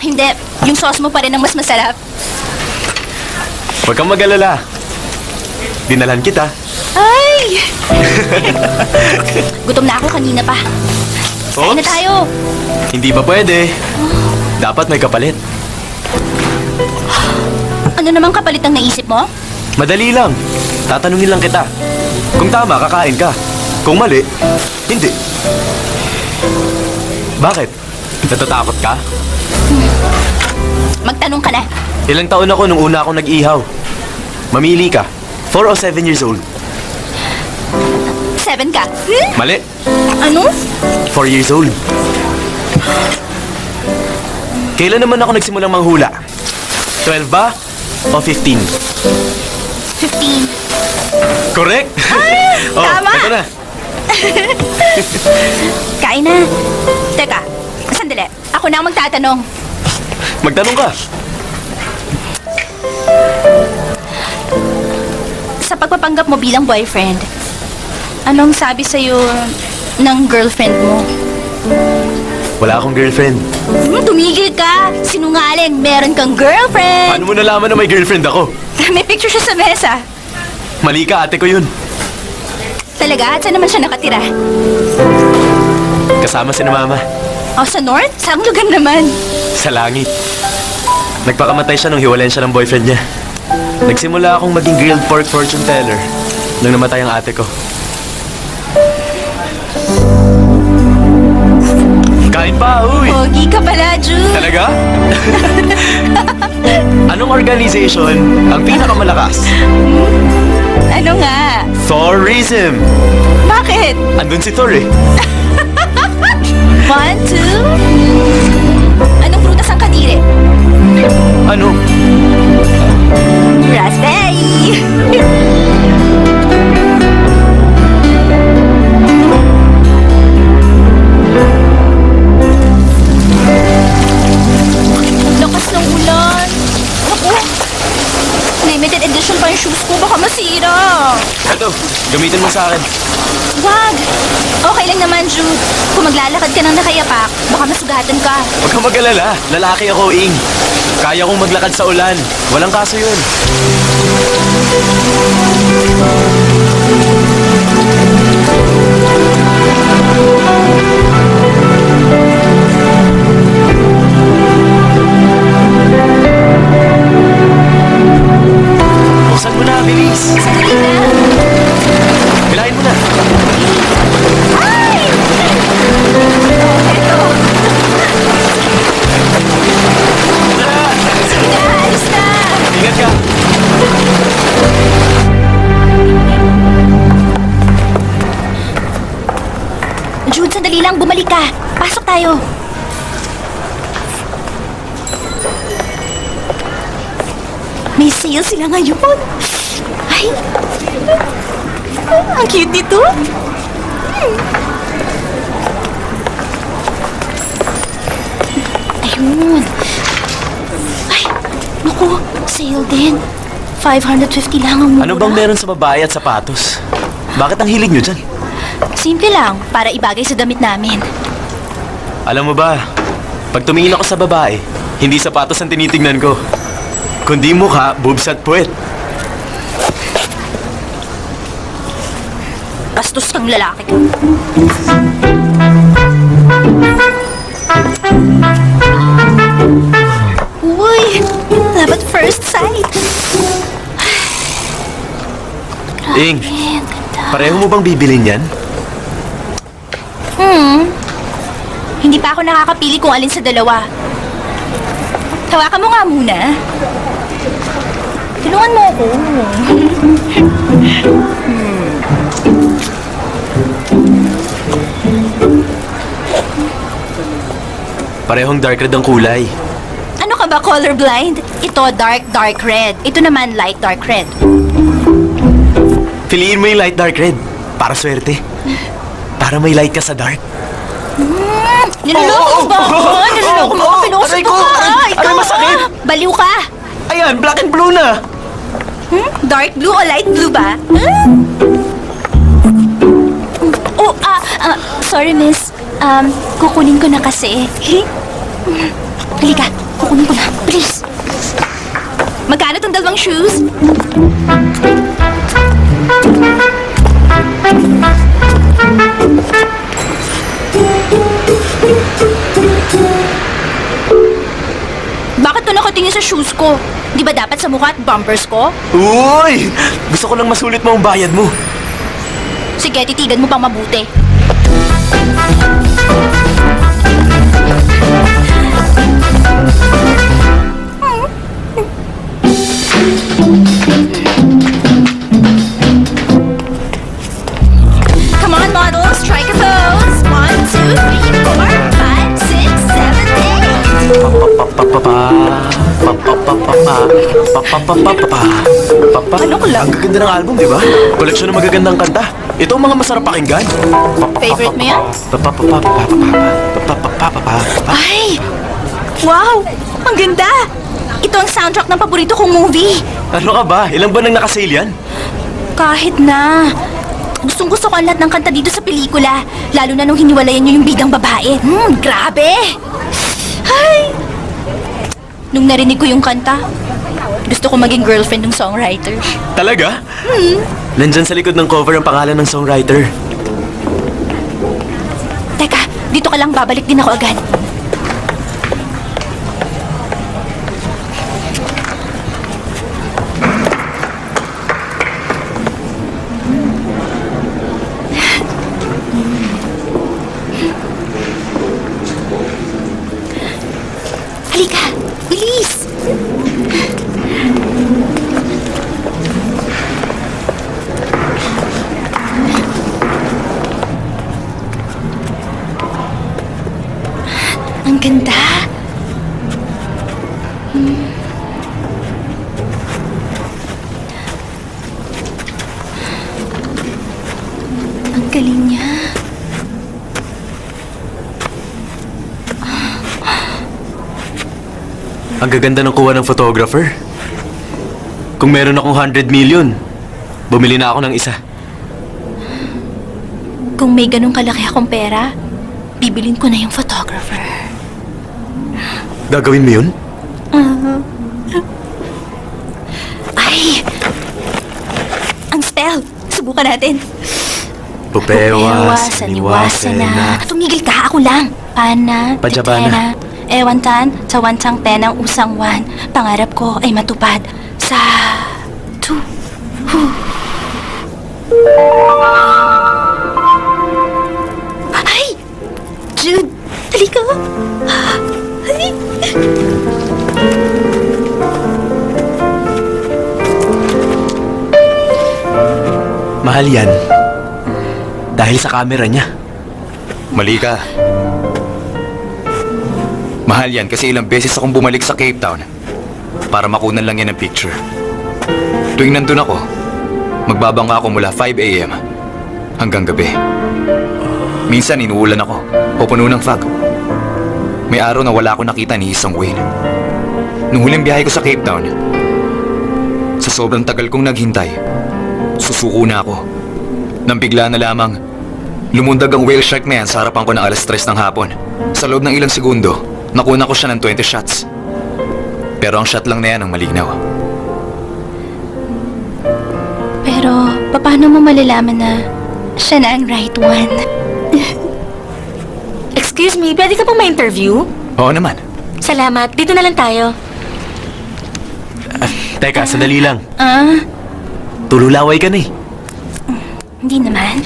Hindi. Yung sauce mo pa rin ang mas masarap. Huwag kang mag-alala. Dinalan kita. Ay! Gutom na ako kanina pa. Kain na Oops. tayo. Hindi ba pwede? Dapat may kapalit. Ano namang kapalit ang naisip mo? Madali lang. Tatanungin lang kita. Kung tama, kakain ka. Kung mali, hindi. Bakit? Natatakot ka? Magtanong ka na. Ilang taon ako nung una akong nag-ihaw. Mamili ka. 4 o 7 years old. 7 ka. Mali. Ano? 4 years old. Kailan naman ako nagsimulang manghula? 12 ba? O 15? 15. Correct? Tama! Ito na. Kain na. Teka, sandali. Ako na ang magtatanong. Magtanong ka. Sa pagpapanggap mo bilang boyfriend, anong sabi sa'yo ng girlfriend mo? Wala akong girlfriend. Tumigil ka! Sinungaling, meron kang girlfriend! Paano mo nalaman na may girlfriend ako? May picture siya sa mesa. Mali ka, ate ko yun. Talaga? At saan naman siya nakatira? Kasama si na mama. O, sa north? Saang lugar naman? Sa langit. Nagpakamatay siya nung hiwalayan siya ng boyfriend niya. Nagsimula akong maging grilled pork fortune teller nung namatay ang ate ko. Kain pa, uy! Pogi ka pala, Jude. Talaga? Anong organization ang pinakamalakas? Ano nga? Thorism! Bakit? Andun si Thor eh. 1, 2... Anong prutas ang kadiri? Ano? Raspberry! Lakas ng ulan. Naku, limited edition pa yung shoes ko. Baka masira. Ito, gamitin mo sa akin. Wag! Okay lang naman, Jude. Kung maglalakad ka ng nakayapak, baka masugatan ka. Huwag kang mag-alala. Lalaki ako, Ing. Kaya kong maglakad sa ulan. Walang kaso yun. Buksan mo na, bilis. Sandali na. Bilahin mo na. Ay! Eto. Sige na, alis na. Ingat ka. Jude, sandali lang. Bumalik ka. Pasok tayo. May sale sila ngayon. Ay! Ang cute nito. June. Ay, naku, sale din. 550 lang ang mura. Ano bang meron sa babae at sapatos? Bakit ang hilig nyo dyan? Simple lang, para ibagay sa damit namin. Alam mo ba, pag tumingin ako sa babae, hindi sapatos ang tinitignan ko. Kundi mukha, boobs at puwet. Bastos kang lalaki ka. Uy, love at first sight. Ing, Ang ganda. pareho mo bang bibilin yan? Hindi pa ako nakakapili kung alin sa dalawa. Hawakan mo nga muna. Tulungan mo ako. Parehong dark red ang kulay. Ano ka ba, colorblind? Ito, dark red. Ito naman, light dark red. Piliin mo yung light dark red. Para swerte. Para may light ka sa dark. Niloloko mo ba ako? Niloloko mo ako? Pinuusap Aray ko ko! ka! Aray, Ikaw masakit! Baliw ka! Ayan, black and blue na! Dark blue o light blue ba? Oh, sorry miss. Kukunin ko na kasi. Halika, kukunin ko na. Please. Magkano tong dalawang shoes? Bakit to nakatingin sa shoes ko? Di ba dapat sa mukha at bumpers ko? Uy! Gusto ko lang masulit mo ang bayad mo. Sige, titigan mo pang mabuti. Come on, models, strike a pose. 1, 2, 3, 4, 5, 6, 7, 8. Ano ko lang? Ang gaganda ng album, di ba? Koleksyon ng magagandang kanta. Ito ang mga masarap pakinggan. Favorite mo yan? Ay! Wow! Ang ganda! Ito ang soundtrack ng paborito kong movie. Ano ka ba? Ilang ba nang nakasale yan? Kahit na. Gustong-gusto ko ang lahat ng kanta dito sa pelikula. Lalo na nung hiniwalayan niyo yung bidang babae. Grabe! Ay! Nung narinig ko yung kanta, gusto ko maging girlfriend ng songwriter. Talaga? Nandyan sa likod ng cover ang pangalan ng songwriter. Teka, dito ka lang, babalik din ako agad. Halika, bilis! Ang ganda! Ang galing niya. Ang gaganda ng kuha ng photographer. Kung meron akong 100 million, bumili na ako ng isa. Kung may ganun kalaki akong pera, bibilin ko na yung photographer. Gagawin mo yun? Ay! Ang spell! Subukan natin. Pupewa, saniwasana. Tumigil ka, ako lang. Pana, Pajabana. titena, ewantan, cawantang tenang usangwan. Pangarap ko ay matupad sa... Ay! Jude! Halika! Ay! Mahal yan. Dahil sa camera niya. Mali ka. Mahal yan kasi ilang beses akong bumalik sa Cape Town para makunan lang yan ng picture. Tuwing nandun ako, magbabangka ako mula 5 a.m. hanggang gabi. Minsan inuulan ako o puno ng fog. May araw na wala ako nakita ni isang Wayne. Nung huling biyahe ko sa Cape Town, sa sobrang tagal kong naghintay, susuko na ako. Nang bigla na lamang, lumundag ang whale shark na yan sa harapan ko ng alas 3 ng hapon. Sa loob ng ilang segundo, nakuna ko siya ng 20 shots. Pero ang shot lang na yan ang malinaw. Pero, paano mo malalaman na siya na ang right one? Excuse me, pwede ka pong ma-interview? Oo naman. Salamat. Dito na lang tayo. Teka, sandali lang. Tululaway ka na eh. Hindi naman.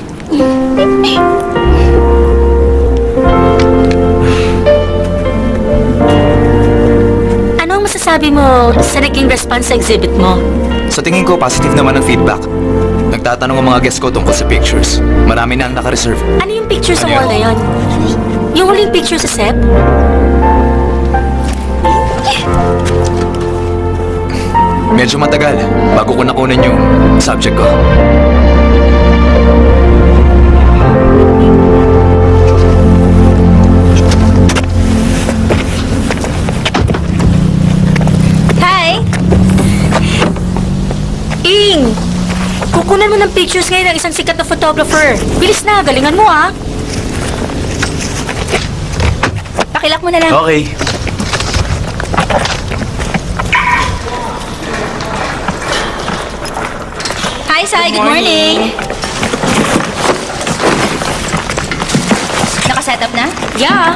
Ano ang masasabi mo sa naging response sa exhibit mo? Sa tingin ko, positive naman ang feedback. Nagtatanong ang mga guests ko tungkol sa pictures. Marami na ang naka-reserve. Ano yung picture sa Ano wall na yun? yon? Yung huling picture sa set? Medyo matagal bago ko nakunan yung subject ko. Hi! Ing! Kukunan mo ng pictures ngayon ng isang sikat na photographer. Bilis na, galingan mo ah. Pakilak mo na lang. Okay. Hi, Sai. Good morning. Nakaset up na? Yeah.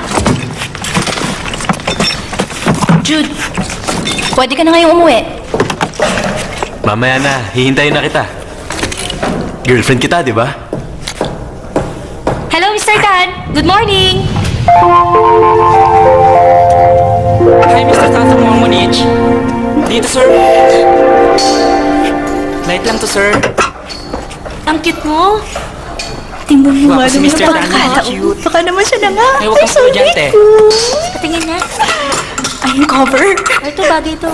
Jude, pwede ka na ngayong umuwi. Mamaya na, hihintayin na kita. Girlfriend kita, di ba? Hello, Mr. Tan. Good morning. Hi, Mr. Tato Monich. Dito, sir. Light lang to, sir. Ang cute mo. Tingnan mo Guwapo nga si naman Mr. ang Tan. pagkakataon. Cute. Baka naman siya na nga. Ay, huwag kang estudyante. Patingin na. Ay, yung cover. Ito, bagay ito.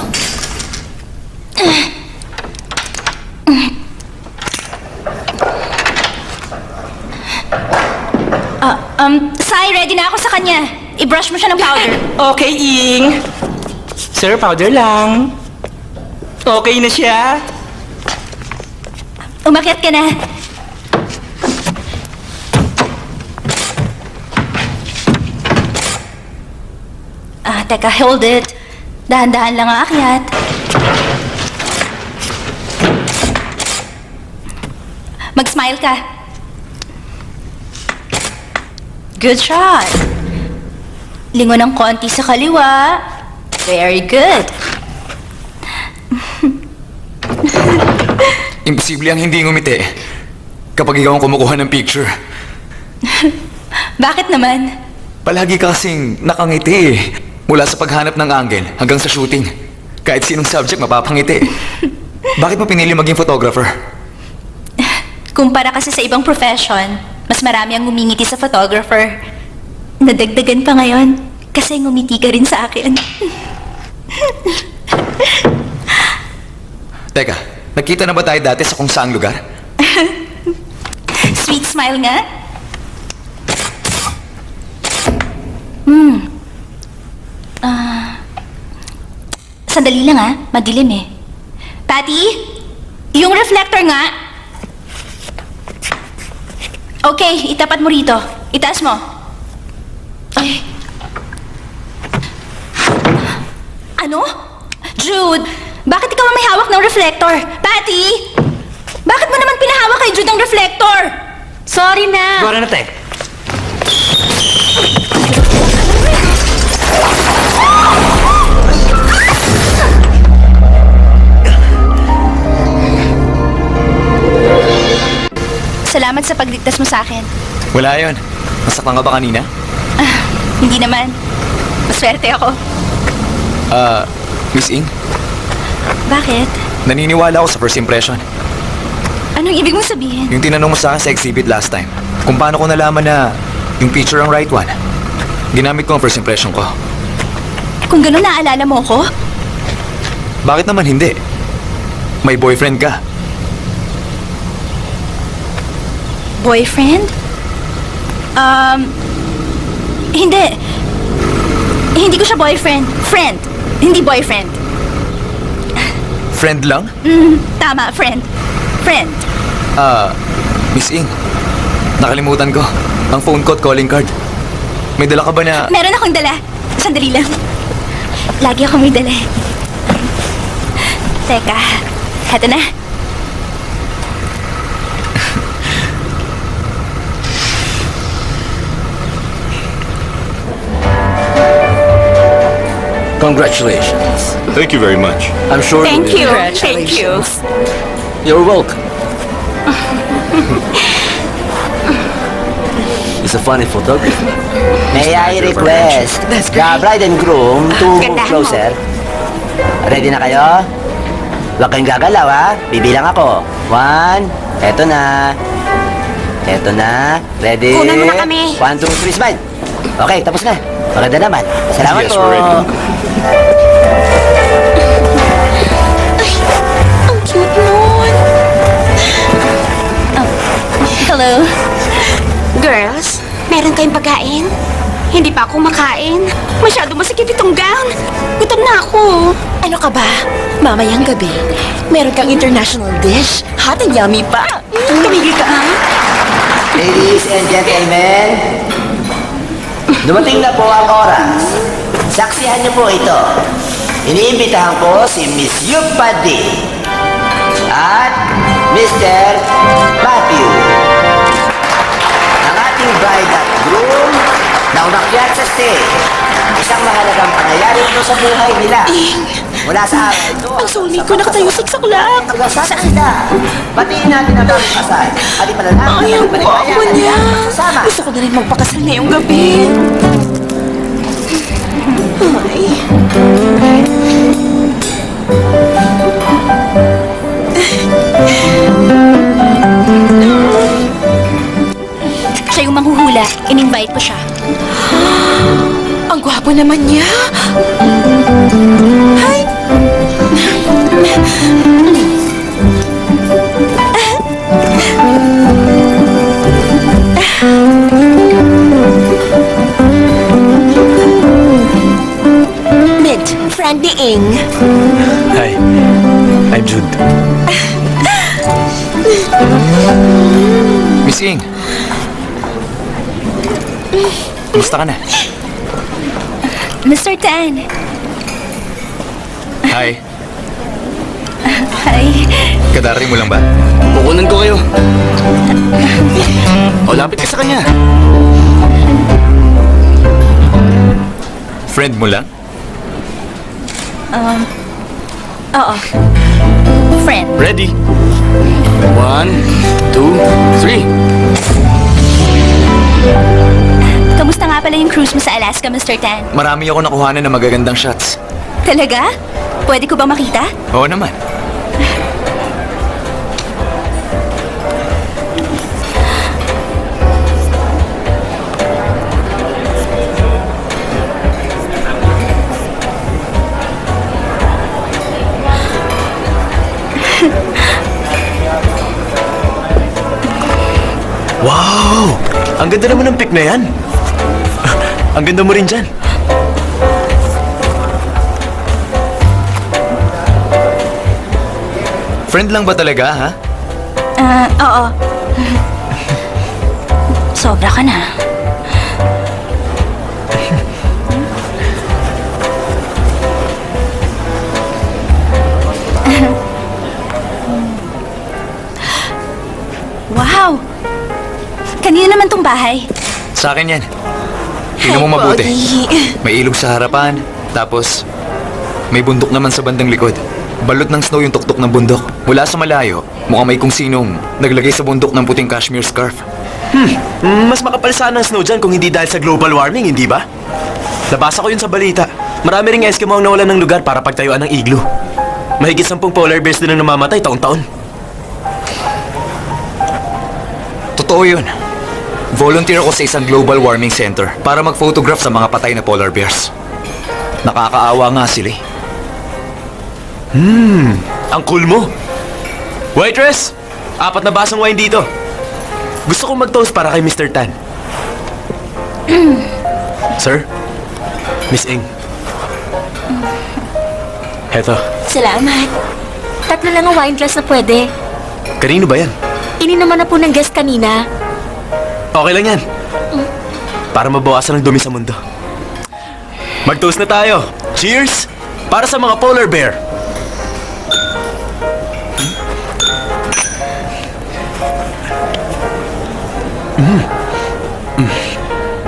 Sai, ready na ako sa kanya. I-brush mo siya ng powder. Okay, Ing. Sir, powder lang. Okay na siya. Umakyat ka na. Teka, hold it. Dahan-dahan lang ang akyat. Mag-smile ka. Good shot. Lingon ng konti sa kaliwa. Very good. Imposible ang hindi ngumiti kapag ikaw ang kumukuha ng picture. Bakit naman? Palagi ka kasing nakangiti eh. Mula sa paghanap ng angle hanggang sa shooting. Kahit sinong subject mapapangiti. Bakit mo pinili maging photographer? Kumpara kasi sa ibang profession, mas marami ang ngumingiti sa photographer. Nadagdagan pa ngayon kasi ngumiti ka rin sa akin. Teka, nakita na ba tayo dati sa kung saang lugar? Sweet smile nga. Sandali lang madilim eh. Patty, yung reflector nga. Okay, itapat mo rito. Itaas mo. Ay. Ano? Jude, bakit ikaw ang may hawak ng reflector? Patty! Bakit mo naman pinahawak kay Jude ang reflector? Sorry na. Gora na, te. Salamat sa pagligtas mo sa akin. Wala yon. Nasaktan ka ba kanina? Hindi naman. Maswerte ako. Miss Ing, Bakit? naniniwala ako sa first impression. Anong ibig mong sabihin? Yung tinanong mo sa akin sa exhibit last time, kung paano ko nalaman na yung picture ang right one. Ginamit ko ang first impression ko. Kung gano'n naalala mo ko? Bakit naman hindi? May boyfriend ka. Boyfriend? Hindi. Hindi ko siya boyfriend. Friend. Hindi boyfriend. Friend lang? Tama, friend. Friend. Miss Ing, nakalimutan ko. Ang phone ko at calling card. May dala ka ba na... Meron akong dala. Sandali lang. Lagi ako may dala. Teka, heto na. Congratulations. Thank you very much. I'm sure Thank you. Congratulations. Thank you. You're welcome. It's a funny photography. May I request That's the great. bride and groom to move Gandahan mo. closer? Ready na kayo? Huwag kayong gagalaw, ha? Bibilang ako. 1, eto na. Eto na. Ready? Kunan mo na kami. 1, 2, 3, smile. Okay, tapos na. Maganda naman. Salamat Yes, po. we're ready. Ang cute nun. Hello. Girls, meron kayong pagkain? Hindi pa ako makain. Masyado masikip itong gown. Gutom na ako. Ano ka ba? Mamayang gabi, meron kang international dish. Hot and yummy pa. Tumigil ka, ha? Ladies and gentlemen, dumating na po ang oras. Saksihan niyo po ito. Iniimbitahan ko si Miss Yupadi at Mr. Matthew. Ang ating bride at groom na umakyat sa stage. Isang mahalagang pangyayari ito sa buhay nila. Mula sa araw ito. Ang soulmate ko nakatayo sa saklak. Pagkasama sila. Batiin natin ang bagong kasal. At ipalalaki Ay, ang guwapo niya. Kasama. Gusto ko na rin magpakasal ngayong gabi. Ay. Siya yung manghuhula. In-invite ko siya. Ang gwapo naman niya. Ay. Mint, friend ni Ing. Hi, I'm Jude. Miss Ing. Kumusta ka na? Mr. Tan. Hi. Hi. Kadari mo lang ba? Kukunan ko kayo. O, lapit ka sa kanya. Friend mo lang? Oo. Friend. Ready? 1, 2, 3. Kamusta nga pala yung cruise mo sa Alaska, Mr. Tan? Marami ako nakuhanan ng magagandang shots. Talaga? Pwede ko ba makita? Oo naman. Wow! Ang ganda naman ng pic na yan. Ang ganda mo rin dyan. Friend lang ba talaga, ha? Oo. Sobra ka na. Wow! Kanino naman tong bahay? Sa akin yan. Tingnan mo mabuti. Buddy. May ilog sa harapan, tapos may bundok naman sa bandang likod. Balot ng snow yung tuktok ng bundok. Mula sa malayo, mukhang may kung sinong naglagay sa bundok ng puting cashmere scarf. Mas makapal sana ang snow dyan kung hindi dahil sa global warming, hindi ba? Nabasa ko yun sa balita. Marami ring Eskimo ang nawalan ng lugar para pagtayuan ng igloo. Mahigit 10 polar bears din ang namamatay taon-taon. Totoo yun. Volunteer ako sa isang global warming center para mag-photograph sa mga patay na polar bears. Nakakaawa nga sila eh. Ang cool mo. Waitress! 4 na basong wine dito. Gusto kong mag-toast para kay Mr. Tan. Sir? Miss Ing. Heto, Salamat. 3 lang ang wine glass na pwede. kanino ba yan? Ininuman na po ng guest kanina. Okay lang yan. Para mabawasan ang dumi sa mundo. Mag-toast na tayo. Cheers! Para sa mga polar bear.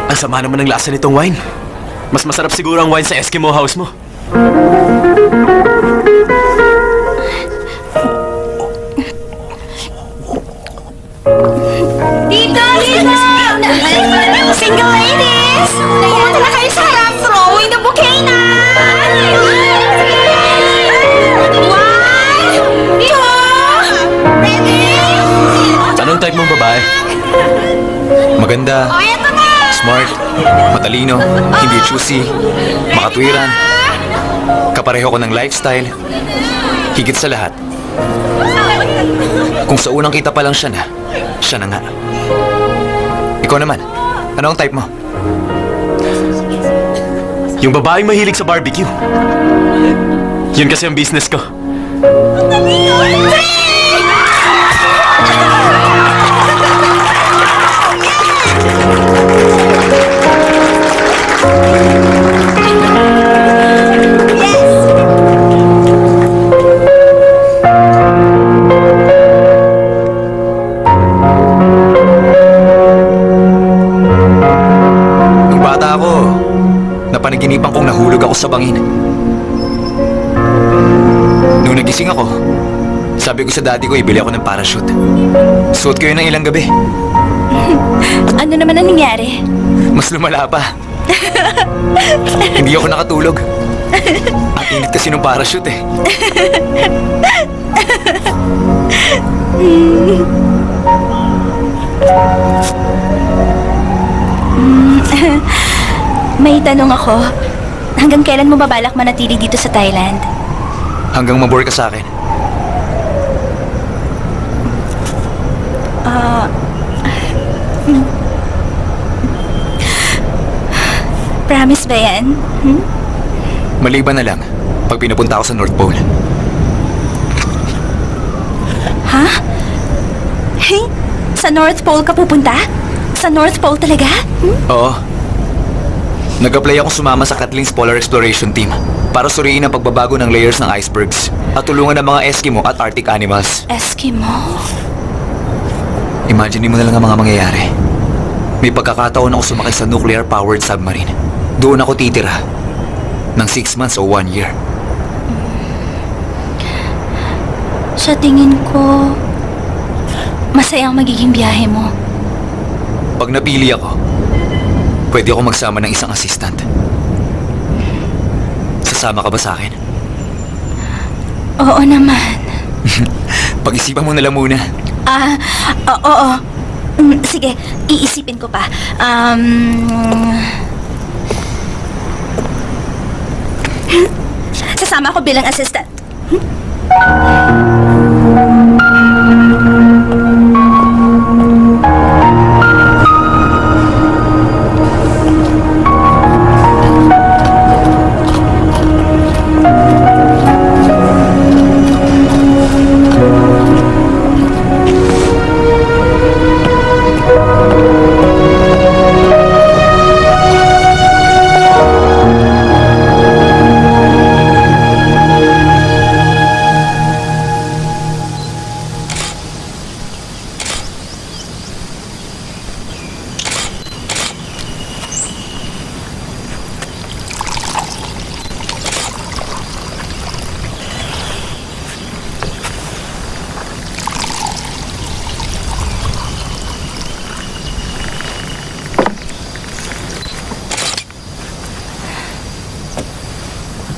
Ang sama naman ng lasa nitong wine. Mas masarap siguro ang wine sa Eskimo house mo. Dito! Single ladies! Pumunta na kayo sa harap! Throwing the bouquet na! 1, 2, ready? Anong type mong babae? Maganda, smart, matalino, hindi choosy, makatwiran, kapareho ko ng lifestyle, higit sa lahat. Kung sa unang kita pa lang siya na nga. Ikaw naman, ano ang type mo? Yung babaeng mahilig sa barbecue. Yun kasi ang business ko. Nung bata ako, napanaginipan kong nahulog ako sa bangin. Nung nagising ako, sabi ko sa daddy ko, ibili ako ng parachute. Suot ko yun ng ilang gabi. Ano naman ang nangyari? Mas lumala pa. Hindi ako nakatulog. Ang init kasi ng parachute eh. May tanong ako. Hanggang kailan mo babalak manatili dito sa Thailand? Hanggang mabore ka sa akin. Promise ba yan? Maliban na lang, pag pinupunta ako sa North Pole. Ha? Hey, sa North Pole ka pupunta? Sa North Pole talaga? Oo. Nag-apply akong sumama sa Kathleen's Polar Exploration Team para suriin ang pagbabago ng layers ng icebergs at tulungan ng mga Eskimo at Arctic animals. Eskimo? Imagine mo na lang ang mga mangyayari. May pagkakataon ako sumakay sa nuclear-powered submarine. Doon ako titira ng 6 months o 1 year. Sa tingin ko, masayang magiging biyahe mo. Pag napili ako, pwede ako magsama ng isang assistant. Sasama ka ba sa akin? Oo naman. Pag-isipan mo na lang muna. Oo. Sige, iisipin ko pa. Sasama ko bilang assistant.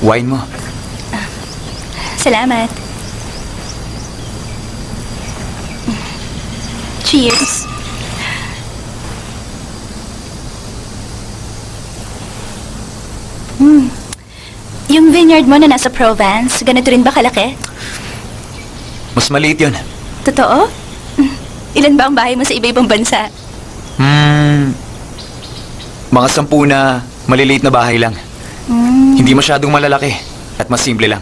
Wine mo. Salamat. Cheers. Yung vineyard mo na nasa Provence, ganito rin ba kalaki? Mas maliit yun. Totoo? Ilan ba ang bahay mo sa iba-ibang bansa? Mga 10 na maliliit na bahay lang. Hindi masyadong malalaki at mas simple lang.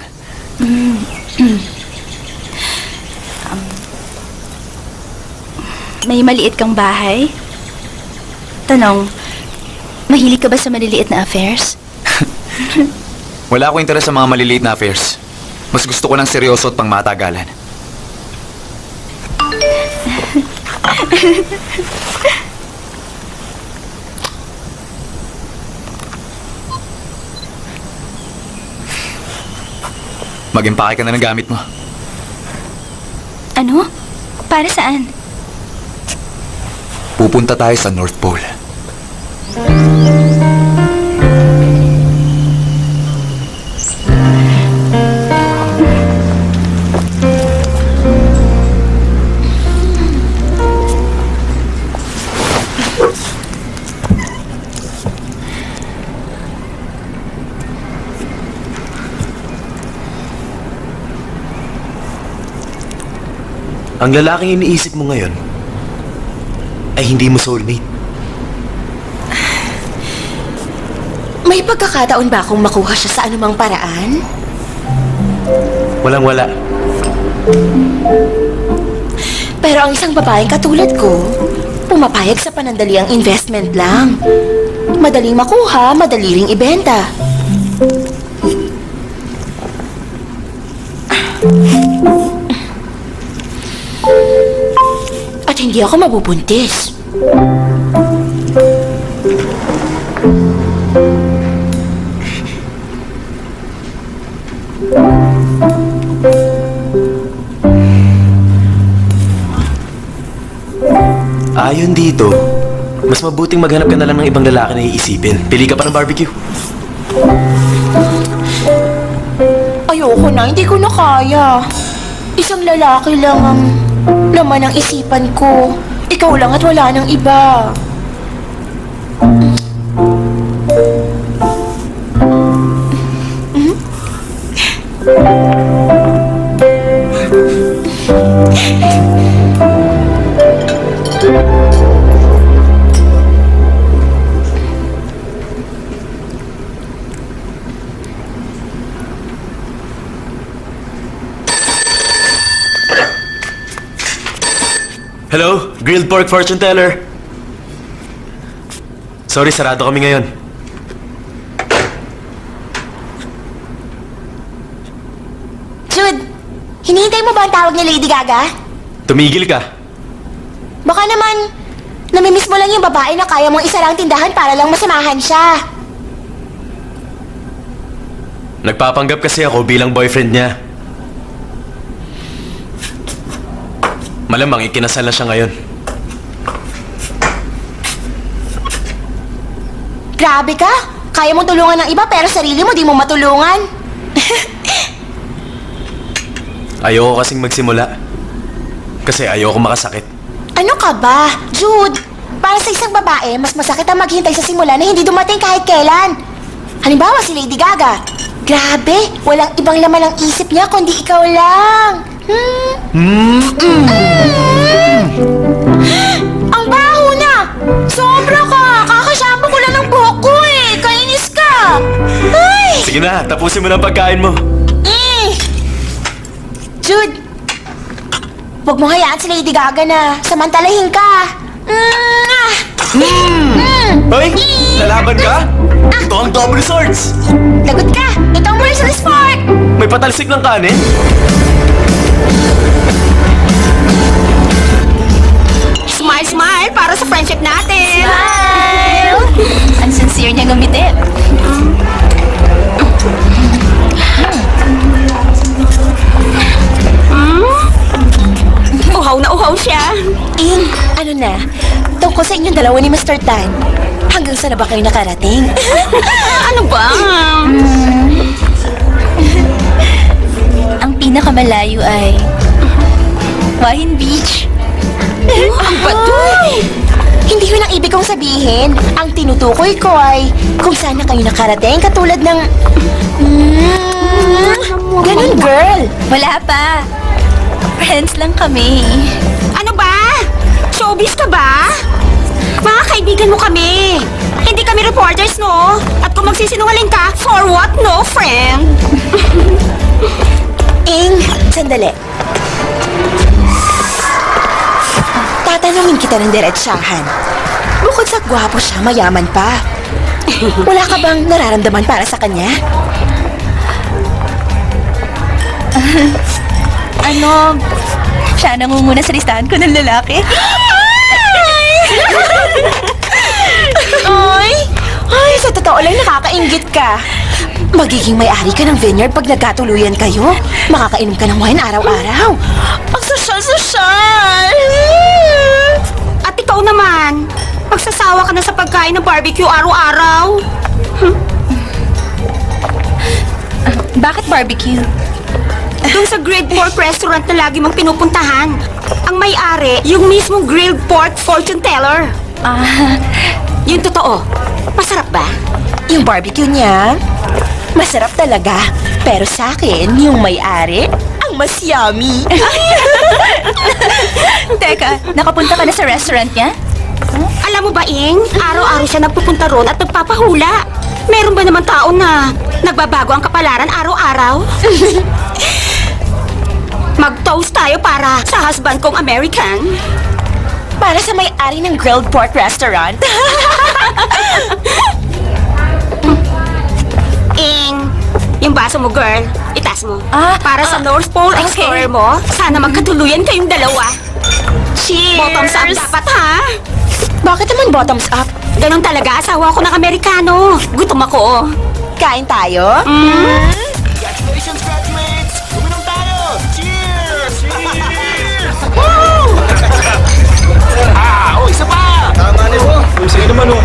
May maliit kang bahay? Tanong, mahilig ka ba sa maliliit na affairs? Wala akong interes sa mga maliliit na affairs. Mas gusto ko ng seryoso at pangmatagalan. Mag-impake ka na ng gamit mo. Ano? Para saan? Pupunta tayo sa North Pole. Ang lalaking iniisip mo ngayon ay hindi mo soulmate. May pagkakataon ba akong makuha siya sa anumang paraan? Walang-wala. Pero ang isang babaeng katulad ko, pumapayag sa panandaliang investment lang. Madaling makuha, madali ring ibenta. At hindi ako mabubuntis. Ayon dito, mas mabuting maghanap ka na lang ng ibang lalaki na iisipin. Pili ka pa ng barbecue. Ayoko na, hindi ko na kaya. Isang lalaki lang ang laman ng isipan ko. Ikaw lang at wala nang iba. Hello? Grilled pork fortune teller. Sorry, sarado kami ngayon. Jude, hinihintay mo ba ang tawag ni Lady Gaga? Tumigil ka. Baka naman, namimiss mo lang yung babae na kaya mong isa lang tindahan para lang masamahan siya. Nagpapanggap kasi ako bilang boyfriend niya. Malamang ikinasal na siya ngayon. Grabe ka! Kaya mong tulungan ng iba pero sarili mo di mo matulungan. Ayoko kasing magsimula. Kasi ayoko makasakit. Ano ka ba? Jude, para sa isang babae, mas masakit ang maghintay sa simula na hindi dumating kahit kailan. Halimbawa si Lady Gaga. Grabe, walang ibang laman ng isip niya kundi ikaw lang. Ang baho na! Sobra ka! Kakashampoo ko lang ng buhok ko eh! Kainis ka! Ay! Sige na, tapusin mo na ang pagkain mo. Jude, huwag mo hayaan si Lady Gaga na samantalahin ka. Hoy! Lalaban ka? Ito ang double swords! Lagot ka! Ito ang merciless part! May patalsik ng kanin? Smile, smile para sa friendship natin. Smile! Ang sincere niya ngumiti. Uhaw na uhaw siya. Ano na? Tungkol sa inyong dalawa ni Mr. Tan. Hanggang saan na ba kayo nakarating? Ano ba? Ang pinakamalayo ay Wahin Beach. Ang batoy! Hindi yun ang ibig kong sabihin. Ang tinutukoy ko ay kung saan na kayo nakarating katulad ng... Ganun, girl! Wala pa. Friends lang kami. Ano ba? Showbiz ka ba? Mga kaibigan mo kami. Hindi kami reporters, no? At kung magsisinungaling ka, for what, no, friend? Ing, sandali. Tatanungin kita ng diretsahan. Bukod sa gwapo siya, mayaman pa. Wala ka bang nararamdaman para sa kanya? Siya nangunguna sa listahan ko ng lalaki. Ay, sa totoo lang nakakainggit ka. Magiging may-ari ka ng vineyard pag nagkatuluyan kayo. Makakainom ka ng wine araw-araw. Ang sosyal-sosyal! At ikaw naman, magsasawa ka na sa pagkain ng barbecue araw-araw. Bakit barbecue? Doon sa grilled pork restaurant na lagi mong pinupuntahan. Ang may-ari, yung mismong grilled pork fortune teller. Yung totoo, masarap ba? Yung barbecue niya, masarap talaga. Pero sa akin, yung may-ari, ang mas yummy. Teka, nakapunta ka na sa restaurant niya? Alam mo ba, Ing? Araw-araw siya nagpupunta ron at nagpapahula. Meron ba naman tao na nagbabago ang kapalaran araw-araw? Mag-toast tayo para sa husband kong American. Para sa may-ari ng grilled pork restaurant. Ing, yung baso mo, girl, itaas mo. Para sa North Pole okay. Explorer mo, sana magkatuluyan kayong dalawa. Cheers! Bottoms up dapat, ha? Bakit naman bottoms up? Ganon talaga, asawa ko ng Amerikano. Gutom ako. Kain tayo? Congratulations, graduates! Uminom tayo! Cheers! Cheers! Woo! Isa pa! Tama na mo. Sige naman, oh.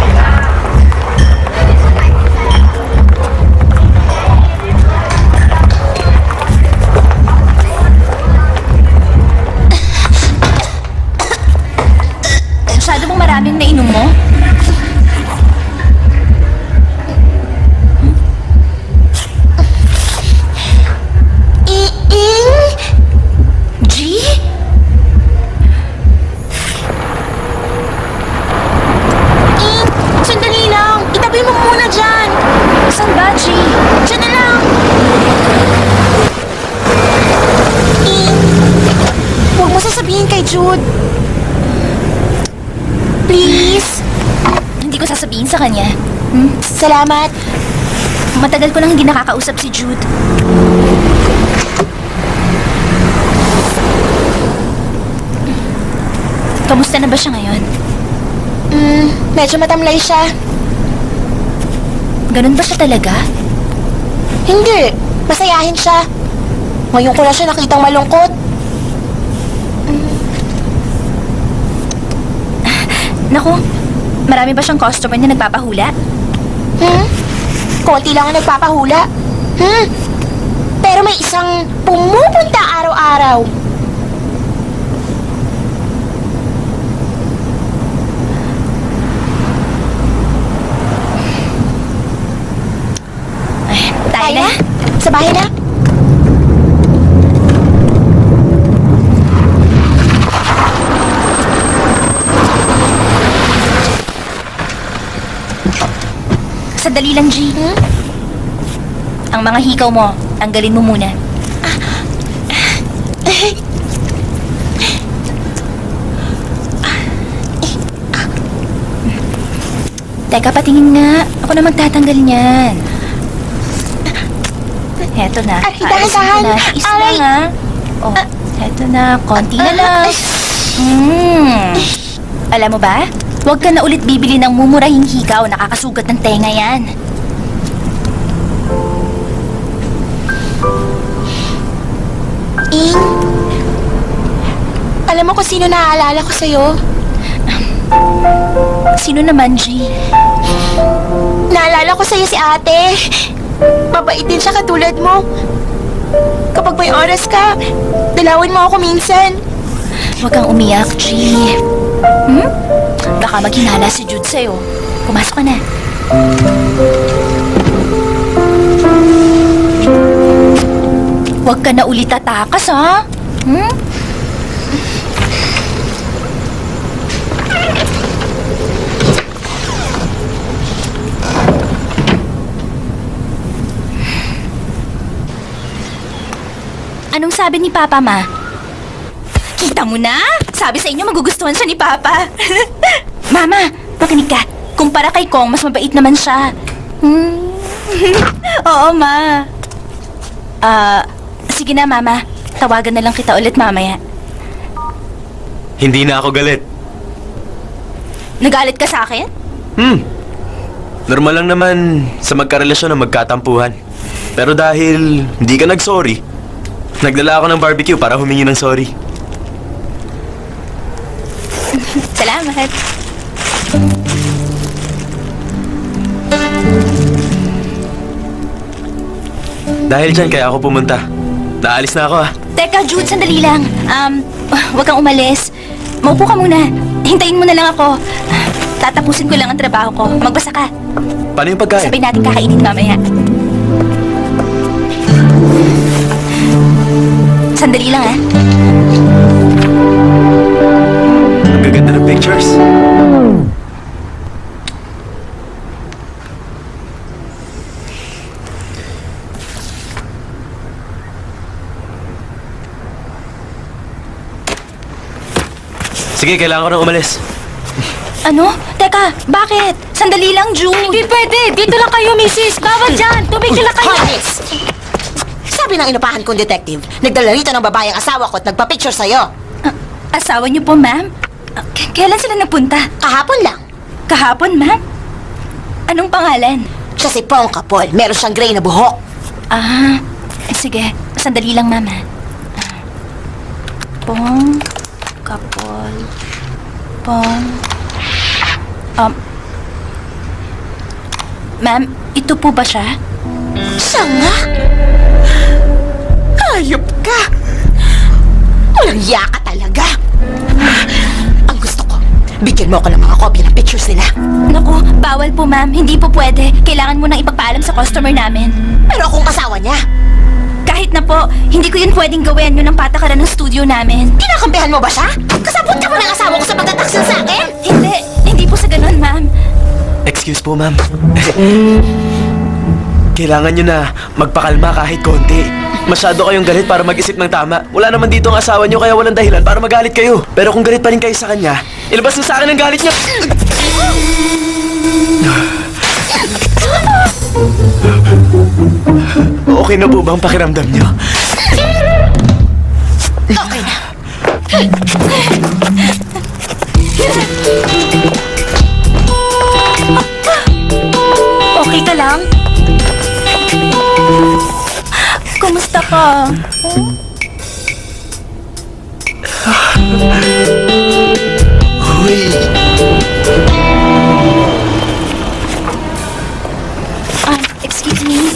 Masyado mong maraming nainom mo? G? Sandali lang. Itabi mo muna dyan. Saan ba, G? Dyan na lang. Huwag mo sasabihin kay Jude. Please. Hindi ko sasabihin sa kanya. Salamat. Matagal ko nang hindi nakakausap si Jude. Kamusta na ba siya ngayon? Medyo matamlay siya. Ganun ba siya talaga? Hindi. Masayahin siya. Ngayon ko na siya nakitang malungkot. Naku, marami ba siyang customer na nagpapahula? Konti lang ang nagpapahula. Pero may isang pumupunta araw-araw. Tayo na. Sa bahay na. Sadali lang, G. Ang mga hikaw mo, tanggalin mo muna. Teka, patingin nga. Ako na magtatanggal niyan. Heto na. dahan-dahan. Ayusin ko na. Tiis lang, ha? Oh, heto na. Konti na lang. Alam mo ba? Huwag ka na ulit bibili ng mumurahing hikaw. Nakakasugat ng tenga yan. Ing, alam mo kung sino naaalala ko sa'yo? Sino naman, G? Naalala ko sa'yo si ate. Mabait din siya katulad mo. Kapag may oras ka, dalawin mo ako minsan. Huwag kang umiyak, G. Baka maghinala si Jude sa'yo. Pumasok ka na. Huwag ka na ulit tatakas, ha? Anong sabi ni Papa, Ma? Kita mo na? Sabi sa inyo magugustuhan siya ni Papa. Mama, makinig ka. Kumpara kay Kong, mas mabait naman siya. Oo, Ma. Sige na, Mama. Tawagan na lang kita ulit mamaya. Hindi na ako galit. Nagalit ka sa akin? Normal lang naman sa magkarelasyon na magkatampuhan. Pero dahil hindi ka nag-sorry, nagdala ako ng barbecue para humingi ng sorry. Salamat. Dahil dyan kaya ako pumunta. Naalis na ako Teka, Jude, sandali lang. Huwag kang umalis. Maupo ka muna. Hintayin mo na lang ako. Tatapusin ko lang ang trabaho ko. Magbasa ka. Paano yung pagkain? Sabay natin kakainin mamaya. Sandali lang, ah. Ang gaganda ng pictures. Sige, kailangan ko nang umalis. Ano? Teka, bakit? Sandali lang, Jude. Hindi pwede. Dito lang kayo, Mrs. Bawal dyan. Tumigil na kayo. Horace! Sabi ng inupahan kong detective, nagdala rito ng babae ang asawa ko at nagpa-picture sa'yo. Asawa niyo po, ma'am? Kailan sila nagpunta? Kahapon lang. Kahapon, ma'am? Anong pangalan? Siya si Pong Kapol. Meron siyang gray na buhok. Sige. Sandali lang, ma'am, ha? Pong Kapol. Pong... Ma'am, ito po ba siya? Siya nga? Hayop ka! Walang iya ka talaga! Ang gusto ko, bigyan mo ako ng mga kopya ng pictures nila. Naku, bawal po, ma'am. Hindi po pwede. Kailangan mo nang ipagpaalam sa customer namin. Pero akong asawa niya. Kahit na po, hindi ko yun pwedeng gawin. Yun ang patakaran ng studio namin. Kinakampihan mo ba siya? Kasapunta mo ng asawa ko sa pagtataksil sa akin? Hindi po sa ganun, ma'am. Excuse po, ma'am. Kailangan nyo na magpakalma kahit konti. Masyado kayong galit para mag-isip ng tama. Wala naman dito ang asawa nyo kaya walang dahilan para magalit kayo. Pero kung galit pa rin kayo sa kanya, ilabas na sa akin ang galit niya. Okay na po ba ang pakiramdam nyo? Okay na. Okay ka lang? Kumusta ka? Uy! Excuse me.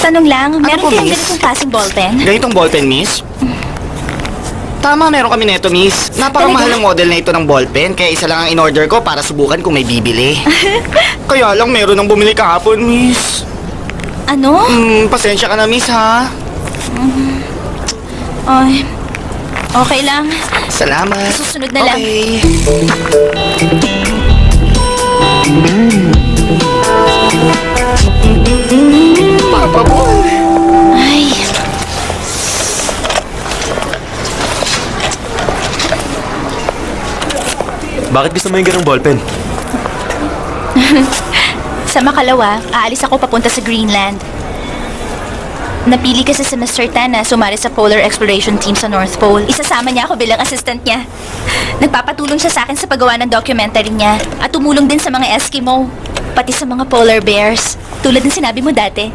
Tanong lang, meron po, kayong miss? ganitong klaseng ballpen? Ganitong ballpen, miss? Tama, meron kami neto, miss. Napakamahal ng model na ito ng ballpen, kaya isa lang ang in-order ko para subukan kung may bibili. Kaya lang meron ng bumili kahapon, miss. Ano? Pasensya ka na, miss, ha? Ay, okay lang. Salamat. Susunod na lang. Okay. Papa boy. Ay, Bakit gusto mo yung ganong ballpen? sa Makalawa, aalis ako papunta sa Greenland. Napili kasi si Mr. Tan na sumali sa Polar Exploration Team sa North Pole. Isasama niya ako bilang assistant niya. Nagpapatulong siya sa akin sa paggawa ng documentary niya at tumulong din sa mga Eskimo, pati sa mga polar bears, tulad ng sinabi mo dati.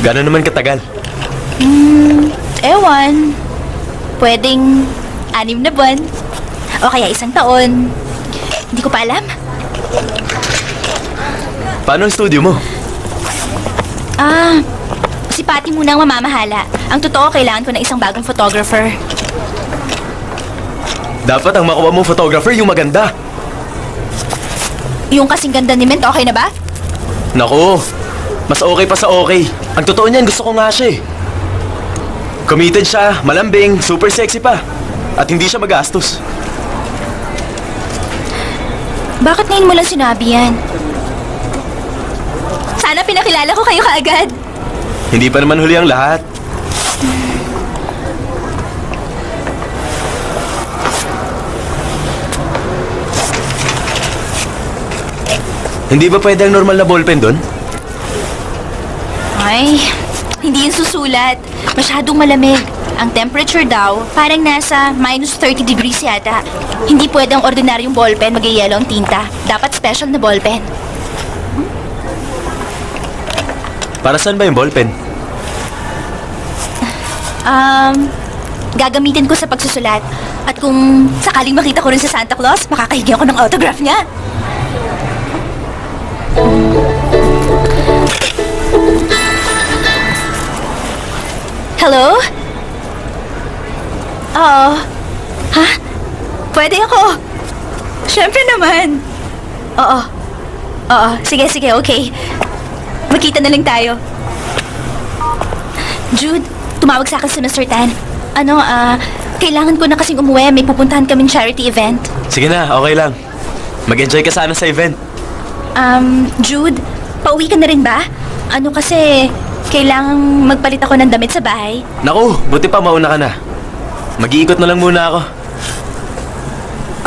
Gano'n naman katagal? Ewan. Pwedeng 6 na buwan. O kaya 1 taon. Hindi ko pa alam. Paano ang studio mo? Si Patty muna ang mamamahala. Ang totoo, kailangan ko ng isang bagong photographer. Dapat ang makuha mong photographer yung maganda. Yung kasing ganda ni Mint, okay na ba? Naku, mas okay pa sa okay. Ang totoo niyan, gusto ko nga siya eh. Committed siya, malambing, super sexy pa. At hindi siya magastos. Bakit ngayon mo lang sinabi yan? Sana pinakilala ko kayo kaagad. Hindi pa naman huli ang lahat. Hindi ba pwede ang normal na ballpen doon? Ay, hindi yun susulat. Masyadong malamig. Ang temperature daw, parang nasa minus 30 degrees yata. Hindi pwede ang ordinaryong ballpen mag-yellow ang tinta. Dapat special na ballpen. Para saan ba yung ballpen? Gagamitin ko sa pagsusulat. At kung sakaling makita ko rin sa Santa Claus, makakahingi ako ng autograph niya. Hello? Oo. Ha? Pwede ako. Siyempre naman. Oo. Oo. Sige, sige. Okay. Magkita na lang tayo. Jude, tumawag sa akin si Mr. Tan. Kailangan ko na kasing umuwi. May pupuntahan kaming charity event. Sige na, okay lang. Mag-enjoy ka sana sa event. Jude, pauwi ka na rin ba? Kasi kailangang magpalit ako ng damit sa bahay. Naku, buti pa mauna ka na. Mag-iikot na lang muna ako.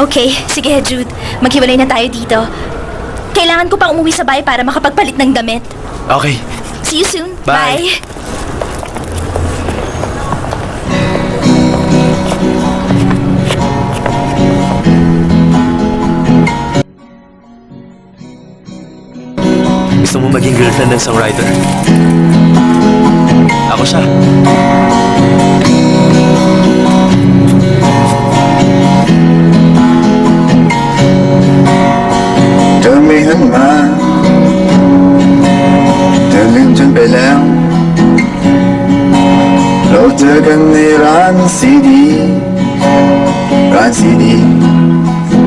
Okay, sige Jude. Maghiwalay na tayo dito. Kailangan ko pa umuwi sa bahay para makapagpalit ng damit. Okay. See you soon. Bye. Bye. Gusto mo maging girlfriend ng songwriter? Ako siya.เธอไม่หันมาเธอลืมฉันไปแล้ว เราเจอกันในร้านซีดี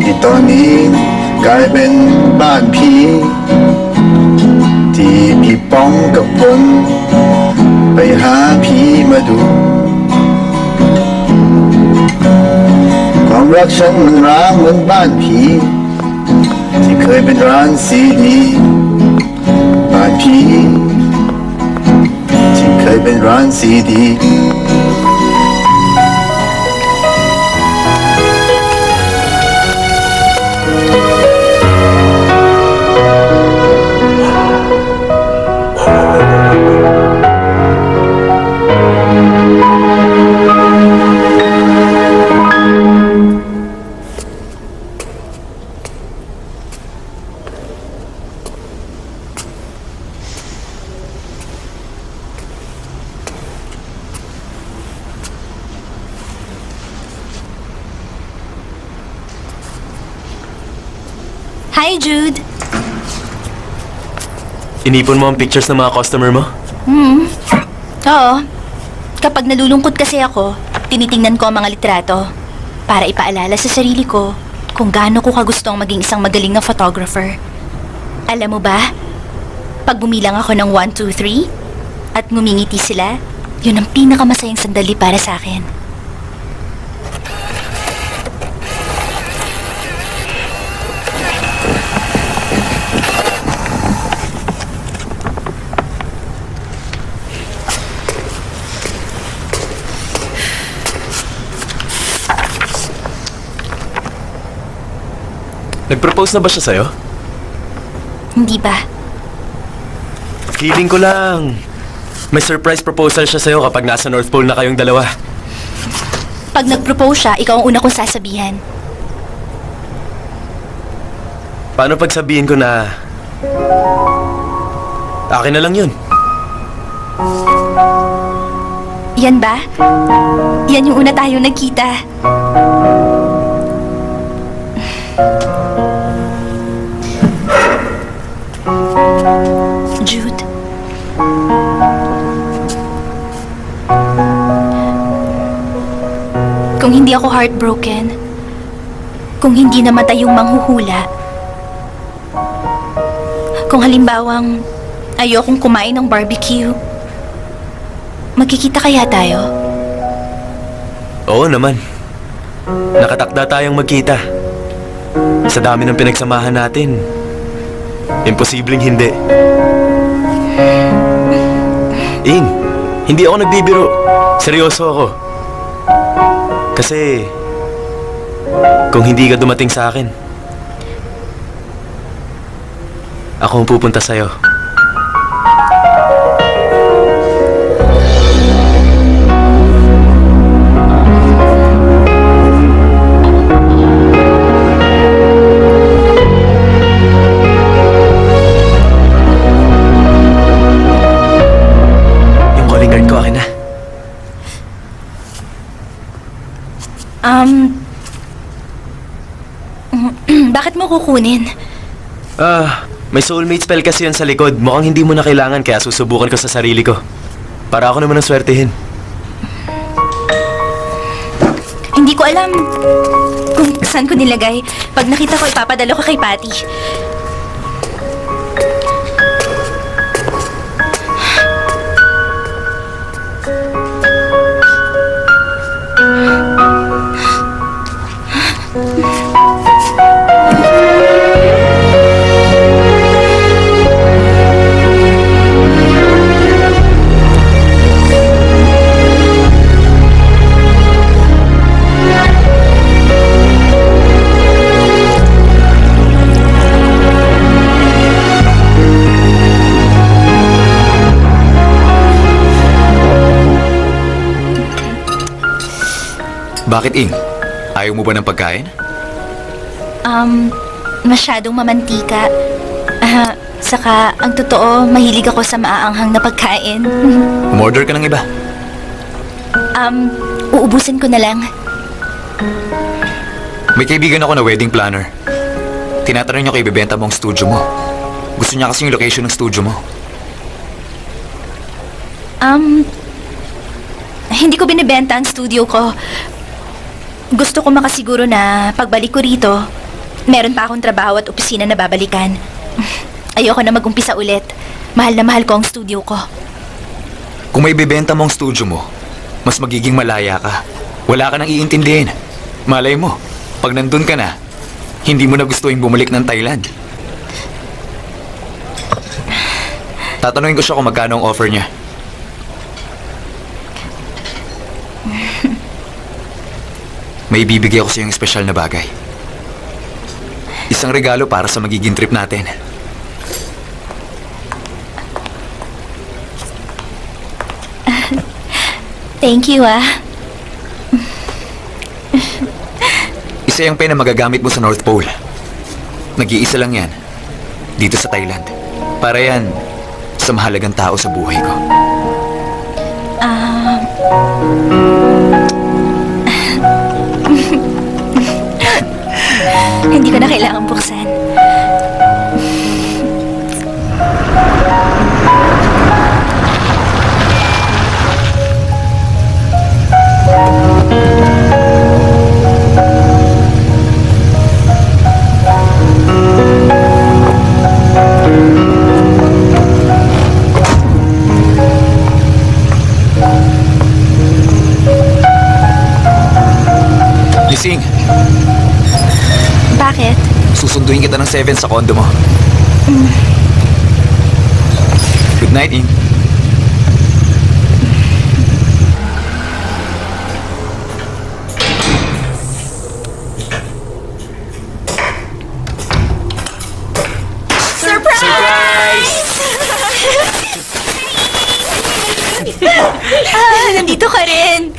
ที่ตอนนี้กลายเป็นบ้านผีที่พี่ป้องกับพลไปหาผีมาดูความรักฉันมันร้างเหมือนบ้านผีที่เคยเป็นร้านซีดีบ้านผีที่เคยเป็นร้านซีดี Hi, Jude. Inipon mo ang pictures ng mga customer mo? Oo. Kapag nalulungkot kasi ako, tinitingnan ko ang mga litrato para ipaalala sa sarili ko kung gaano ko kagustong maging isang magaling na photographer. Alam mo ba, pag bumilang ako ng 1, 2, 3 at ngumingiti sila, yun ang pinakamasayang sandali para sa akin. Nag-propose na ba siya sa'yo? Hindi ba? Feeling ko lang. May surprise proposal siya sa'yo kapag nasa North Pole na kayong dalawa. Pag nag-propose siya, ikaw ang una kong sasabihan. Paano pag sabihin ko na akin na lang yun? Yan ba? Yan yung una tayong nagkita. Jude. Kung hindi ako heartbroken, kung hindi namatay yung manghuhula, kung halimbawang ayokong kumain ng barbecue, magkikita kaya tayo? Oo naman. Nakatakda tayong magkita. Sa dami ng pinagsamahan natin, imposibleng hindi. Ing, hindi ako nagbibiro. Seryoso ako. Kasi, kung hindi ka dumating sa akin, ako ang pupunta sa'yo. Yung calling card ko, akin na. Bakit mo kukunin? May soulmate spell kasi yan sa likod. Mukhang hindi mo na kailangan kaya susubukan ko sa sarili ko. Para ako naman ang swertehin. Hindi ko alam kung saan ko nilagay. Pag nakita ko, ipapadalo ko kay Patty. Bakit, Ing? Ayaw mo ba ng pagkain? Masyadong mamantika. Saka, ang totoo, mahilig ako sa maaanghang na pagkain. Umorder ka ng iba. Uubusin ko na lang. May kaibigan ako na wedding planner. Tinatanong niya kung ibebenta mo ang studio mo. Gusto niya kasi yung location ng studio mo. Hindi ko binibenta ang studio ko. Gusto ko makasiguro na pagbalik ko rito, meron pa akong trabaho at opisina na babalikan. Ayoko na mag-umpisa ulit. Mahal na mahal ko ang studio ko. Kung may ibebenta mo ang studio mo, mas magiging malaya ka. Wala ka nang iintindihin. Malay mo, pag nandun ka na, hindi mo na gustuhin bumalik ng Thailand. Tatanungin ko siya kung magkano ang offer niya. May ibibigay ako sa iyong espesyal na bagay. Isang regalo para sa magiging trip natin. Thank you, Isa yung pen na magagamit mo sa North Pole. Nag-iisa lang yan. Dito sa Thailand. Para yan sa mahalagang tao sa buhay ko. Hindi ko na kailangan buksan. Gising, Bakit? susunduin kita ng 7 sa kondo mo. Good night, Ing. Nandito ka rin.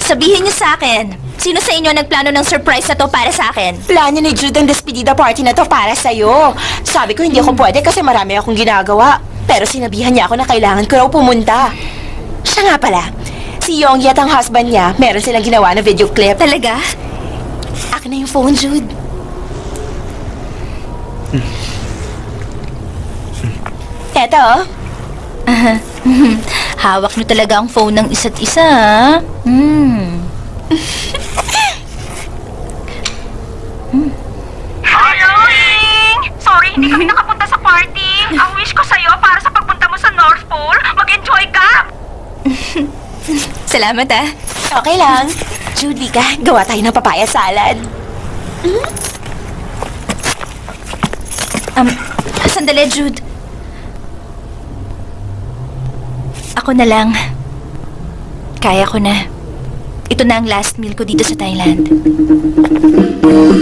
Sabihin niyo sa akin, sino sa inyo nagplano ng surprise na to para sa akin? Plano ni Jude ang despedida party na to para sa'yo. Sabi ko hindi ako pwede kasi marami akong ginagawa. Pero sinabihan niya ako na kailangan ko raw pumunta. Siya nga pala, si Yonggi at ang husband niya, meron silang ginawa na video clip. Talaga? Akin na yung phone, Jude. Eto, oh. Hawak niyo talaga ang phone ng isa't isa, Hello, Ing! Sorry, hindi kami nakapunta sa party. Ang wish ko sa'yo para sa pagpunta mo sa North Pole, mag-enjoy ka! Salamat, Okay lang. Jude, Vika, gawa tayo ng papaya salad. Sandali, Jude. Ako na lang. Kaya ko na. Ito na ang last meal ko dito sa Thailand.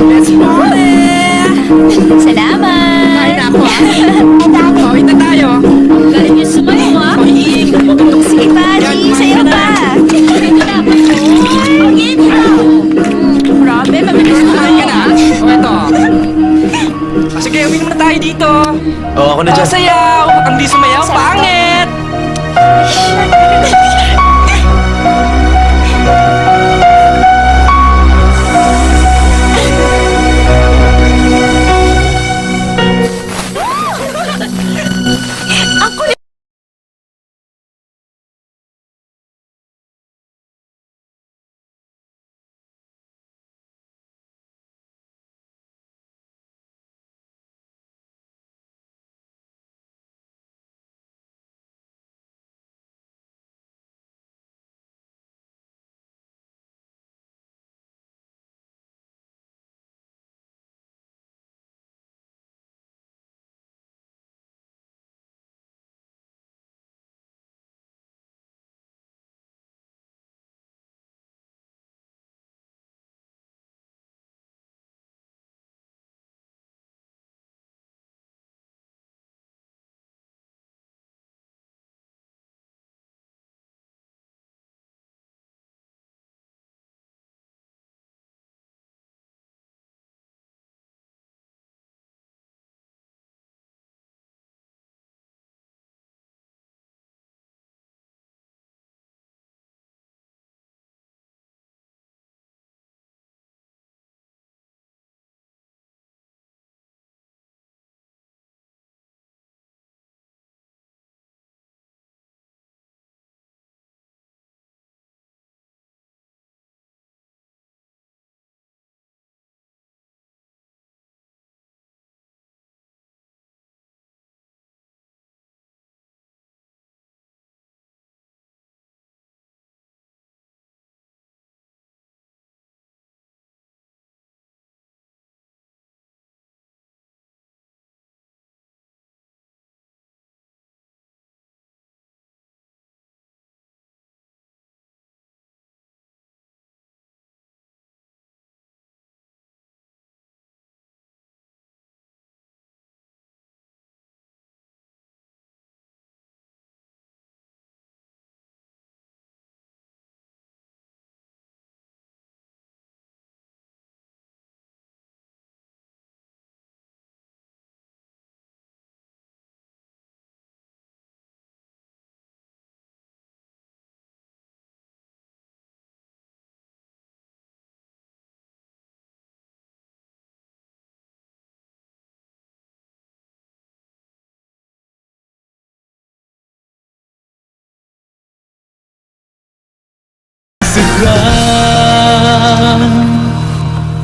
Let's roll Salamat! Kain na ako, ha? Kawin na tayo. Galing niyo sumayo, ha? Sige pa, sige, sa'yo pa. Grabe, mabilis na tayo ka na. O, eto. Sige, uminom na tayo dito. Oo, ako na dyan. Sayaw! Ang di sumayaw, pangit!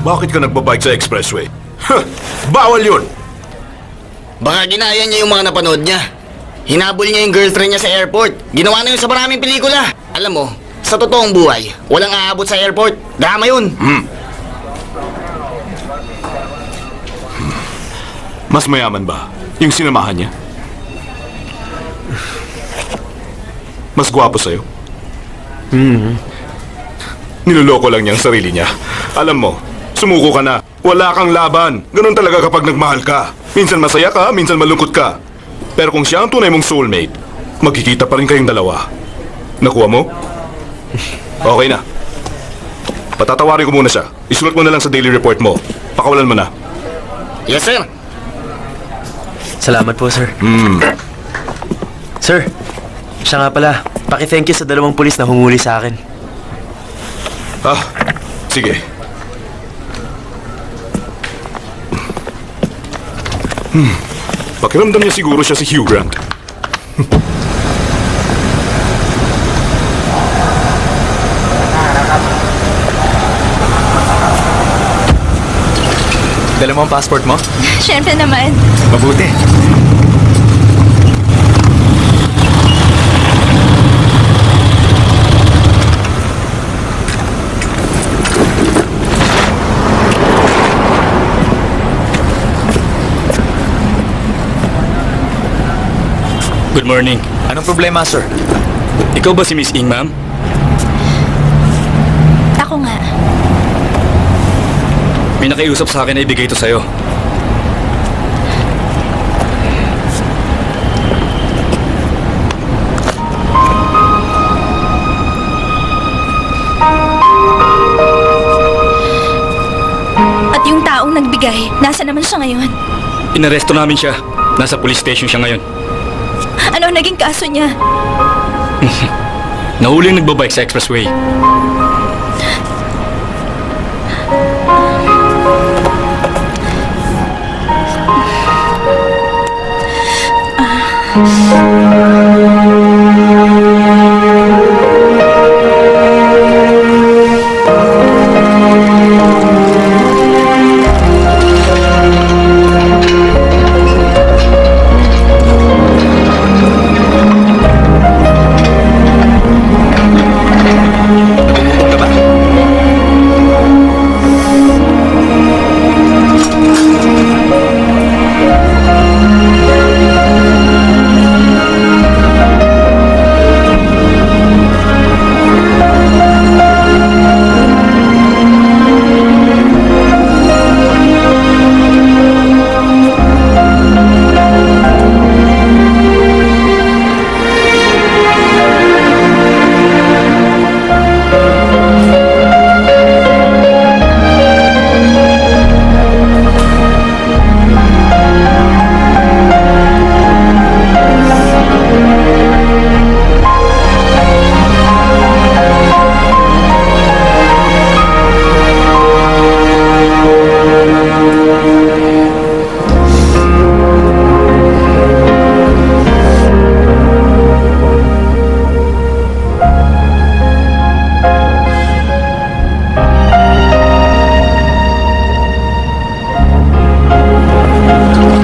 Bakit ka nagbabike sa expressway? Bawal yun! Baka ginaya niya yung mga napanood niya. Hinabol niya yung girlfriend niya sa airport. Ginawa na yun sa maraming pelikula. Alam mo, sa totoong buhay, walang aabot sa airport. Drama yun. Mas mayaman ba yung sinamahan niya? Mas gwapo sa'yo? Niloloko lang niya ang sarili niya. Alam mo, sumuko ka na. Wala kang laban. Ganun talaga kapag nagmahal ka. Minsan masaya ka, minsan malungkot ka. Pero kung siya ang tunay mong soulmate, magkikita pa rin kayong dalawa. Nakuha mo? Okay na. Patatawarin ko muna siya. Isulat mo na lang sa daily report mo. Pakawalan mo na. Yes, sir. Salamat po, sir. Sir, siya nga pala. Paki-thank you sa 2 pulis na humuli sa akin. Sige. Pakiramdam niya siguro siya si Hugh Grant. Dala mo ang passport mo? Siyempre naman. Mabuti. Good morning. Anong problema, sir? Ikaw ba si Miss Ing, ma'am? Ako nga. May nakiusap sa akin na ibigay ito sa'yo. At yung taong nagbigay, nasa naman siya ngayon? Inaresto namin siya. Nasa police station siya ngayon. Ano ang naging kaso niya? Nahuling nagbabike sa expressway.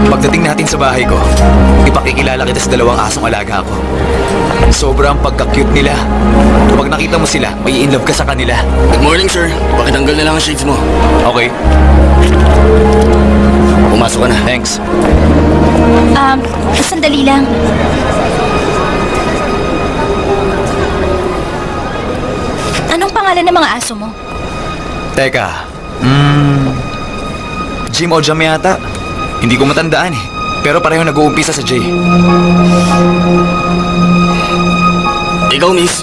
Pagdating natin sa bahay ko, ipakikilala kita sa dalawang asong alaga ko. Sobrang pagka-cute nila. Kapag nakita mo sila, may in love ka sa kanila. Good morning, sir. Pakitanggal na lang ang shades mo. Okay? Pumasok ka na. Thanks. Sandali lang. Anong pangalan ng mga aso mo? Teka. Jim o Jam yata. Hindi ko matandaan eh. Pero pareho nag-uumpisa sa J. Ikaw, miss.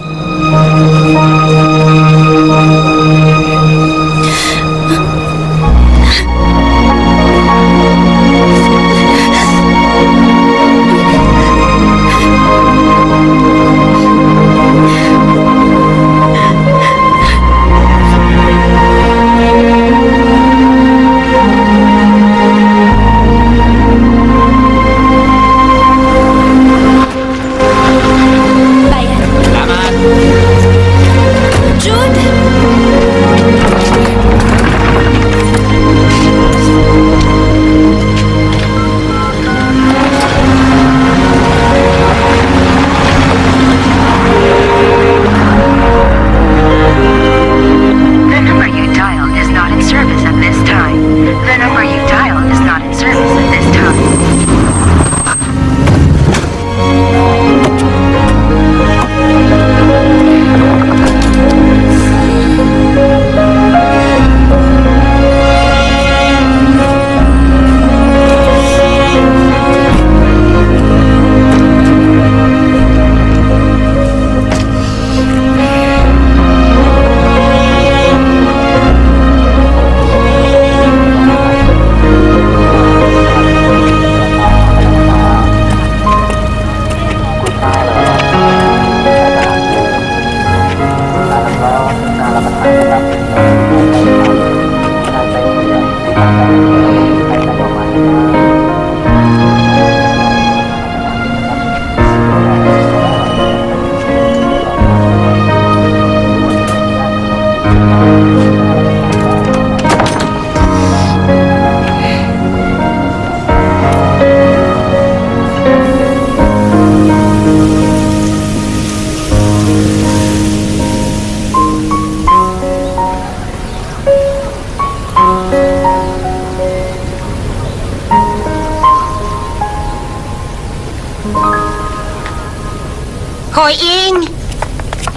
Hoy, Ing!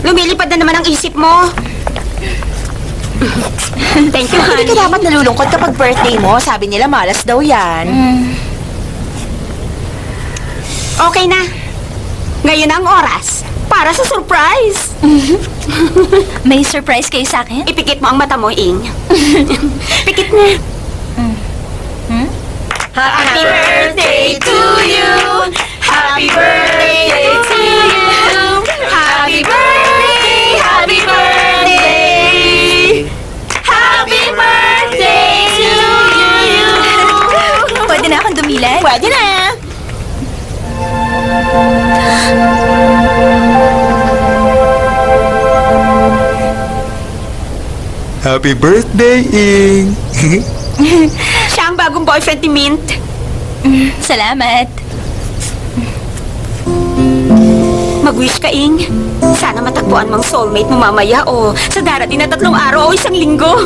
Lumilipad na naman ang isip mo. Thank you, Hindi honey. ka dapat nalulungkot kapag birthday mo. Sabi nila malas daw yan. Okay na. Ngayon ang oras para sa surprise. May surprise kayo sa akin? Ipikit mo ang mata mo, Ing. Pikit na. Happy birthday to you! Happy birthday to you! Happy birthday! Happy birthday! Happy birthday to you! Pwede na akong dumilan? Pwede na! Happy birthday, Ing! Siya ang bagong boyfriend ni Mint. Salamat. Mag-wish ka, Ing. Sana matagpuan mong soulmate mo mamaya o sa darating na 3 araw o 1 linggo.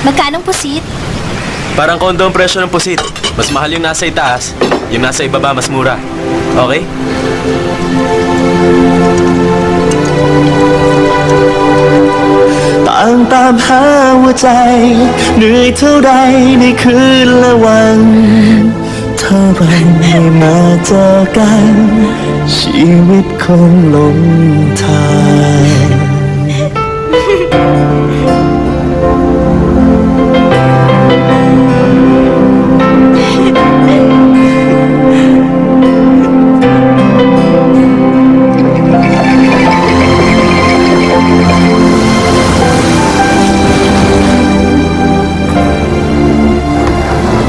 Magkanong pusit? Parang kondo ang presyo ng pusit. Mas mahal yung nasa itaas, yung nasa ibaba mas mura. Okay?ต่างตามหาหัวใจเหนื่อยเท่าใดในคืนและวันเท่าไรไม่มาเจอกันชีวิตคงหลงทาง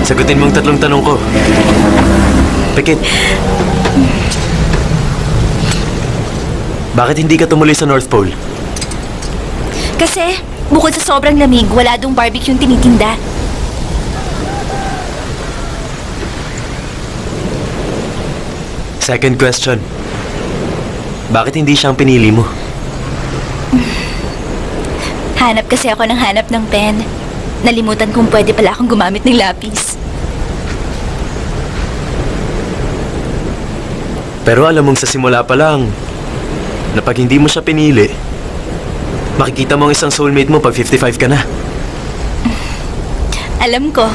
Sagutin mong 3 tanong ko. Pikit. Bakit hindi ka tumuloy sa North Pole? Kasi, bukod sa sobrang lamig, wala dong barbecue yung tinitinda. Second question. Bakit hindi siyang pinili mo? Hanap kasi ako ng hanap ng pen. Nalimutan kung pwede pala akong gumamit ng lapis. Pero alam mong sa simula pa lang, na pag hindi mo siya pinili, makikita mo ang isang soulmate mo pag 55 ka na. Alam ko.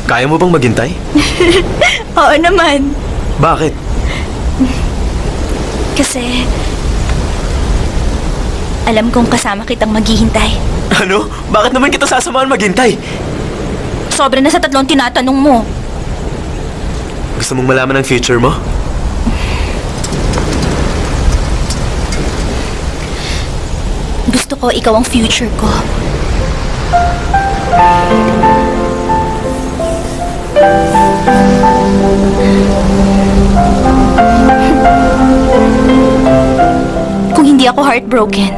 Kaya mo bang maghintay? Oo naman. Bakit? Kasi, alam kong kasama kitang maghihintay. Ano? Bakit naman kita sasamahan maghintay? Sobra na sa 3 tinatanong mo. Gusto mong malaman ang future mo? Gusto ko ikaw ang future ko. Kung hindi ako heartbroken,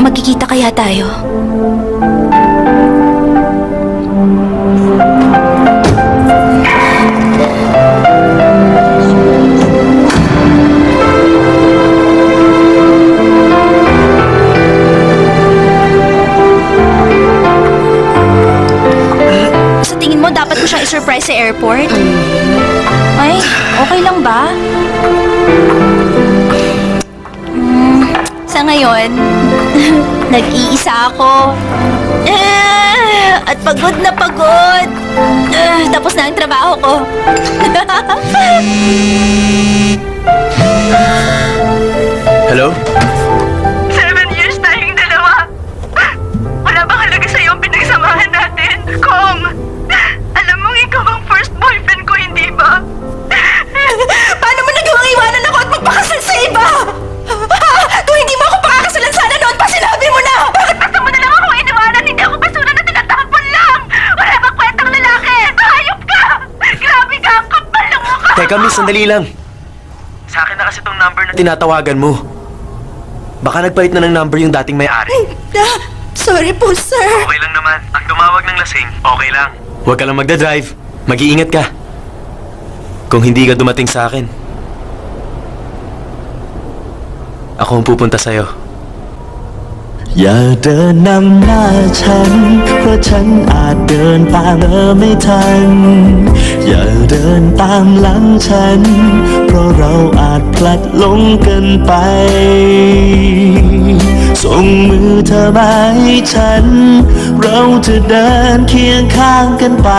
magkikita kaya tayo? Sa tingin mo, dapat ko siyang i-surprise sa airport? Ay, okay lang ba? Sa ngayon, nag-iisa ako. At pagod na pagod. Tapos na ang trabaho ko. Hello? 7 years tayong dalawa. Wala bang halaga sa'yo ang pinagsamahan natin? Teka, miss, sandali lang. Sa akin na kasi tong number na tinatawagan mo. Baka nagpalit na ng number yung dating may-ari. Sorry po, sir. Okay lang naman. Ang tumawag ng lasing, okay lang. Huwag ka lang magdadrive. Mag-iingat ka. Kung hindi ka dumating sa akin, ako ang pupunta sa'yo. อย่าเดินนำหน้าฉันเพราะฉันอาจเดินตามเธอไม่ทันอย่าเดินตามหลังฉันเพราะเราอาจพลัดหลงกันไปส่งมือเธอมาให้ฉันเราจะเดินเคียงข้างกันไป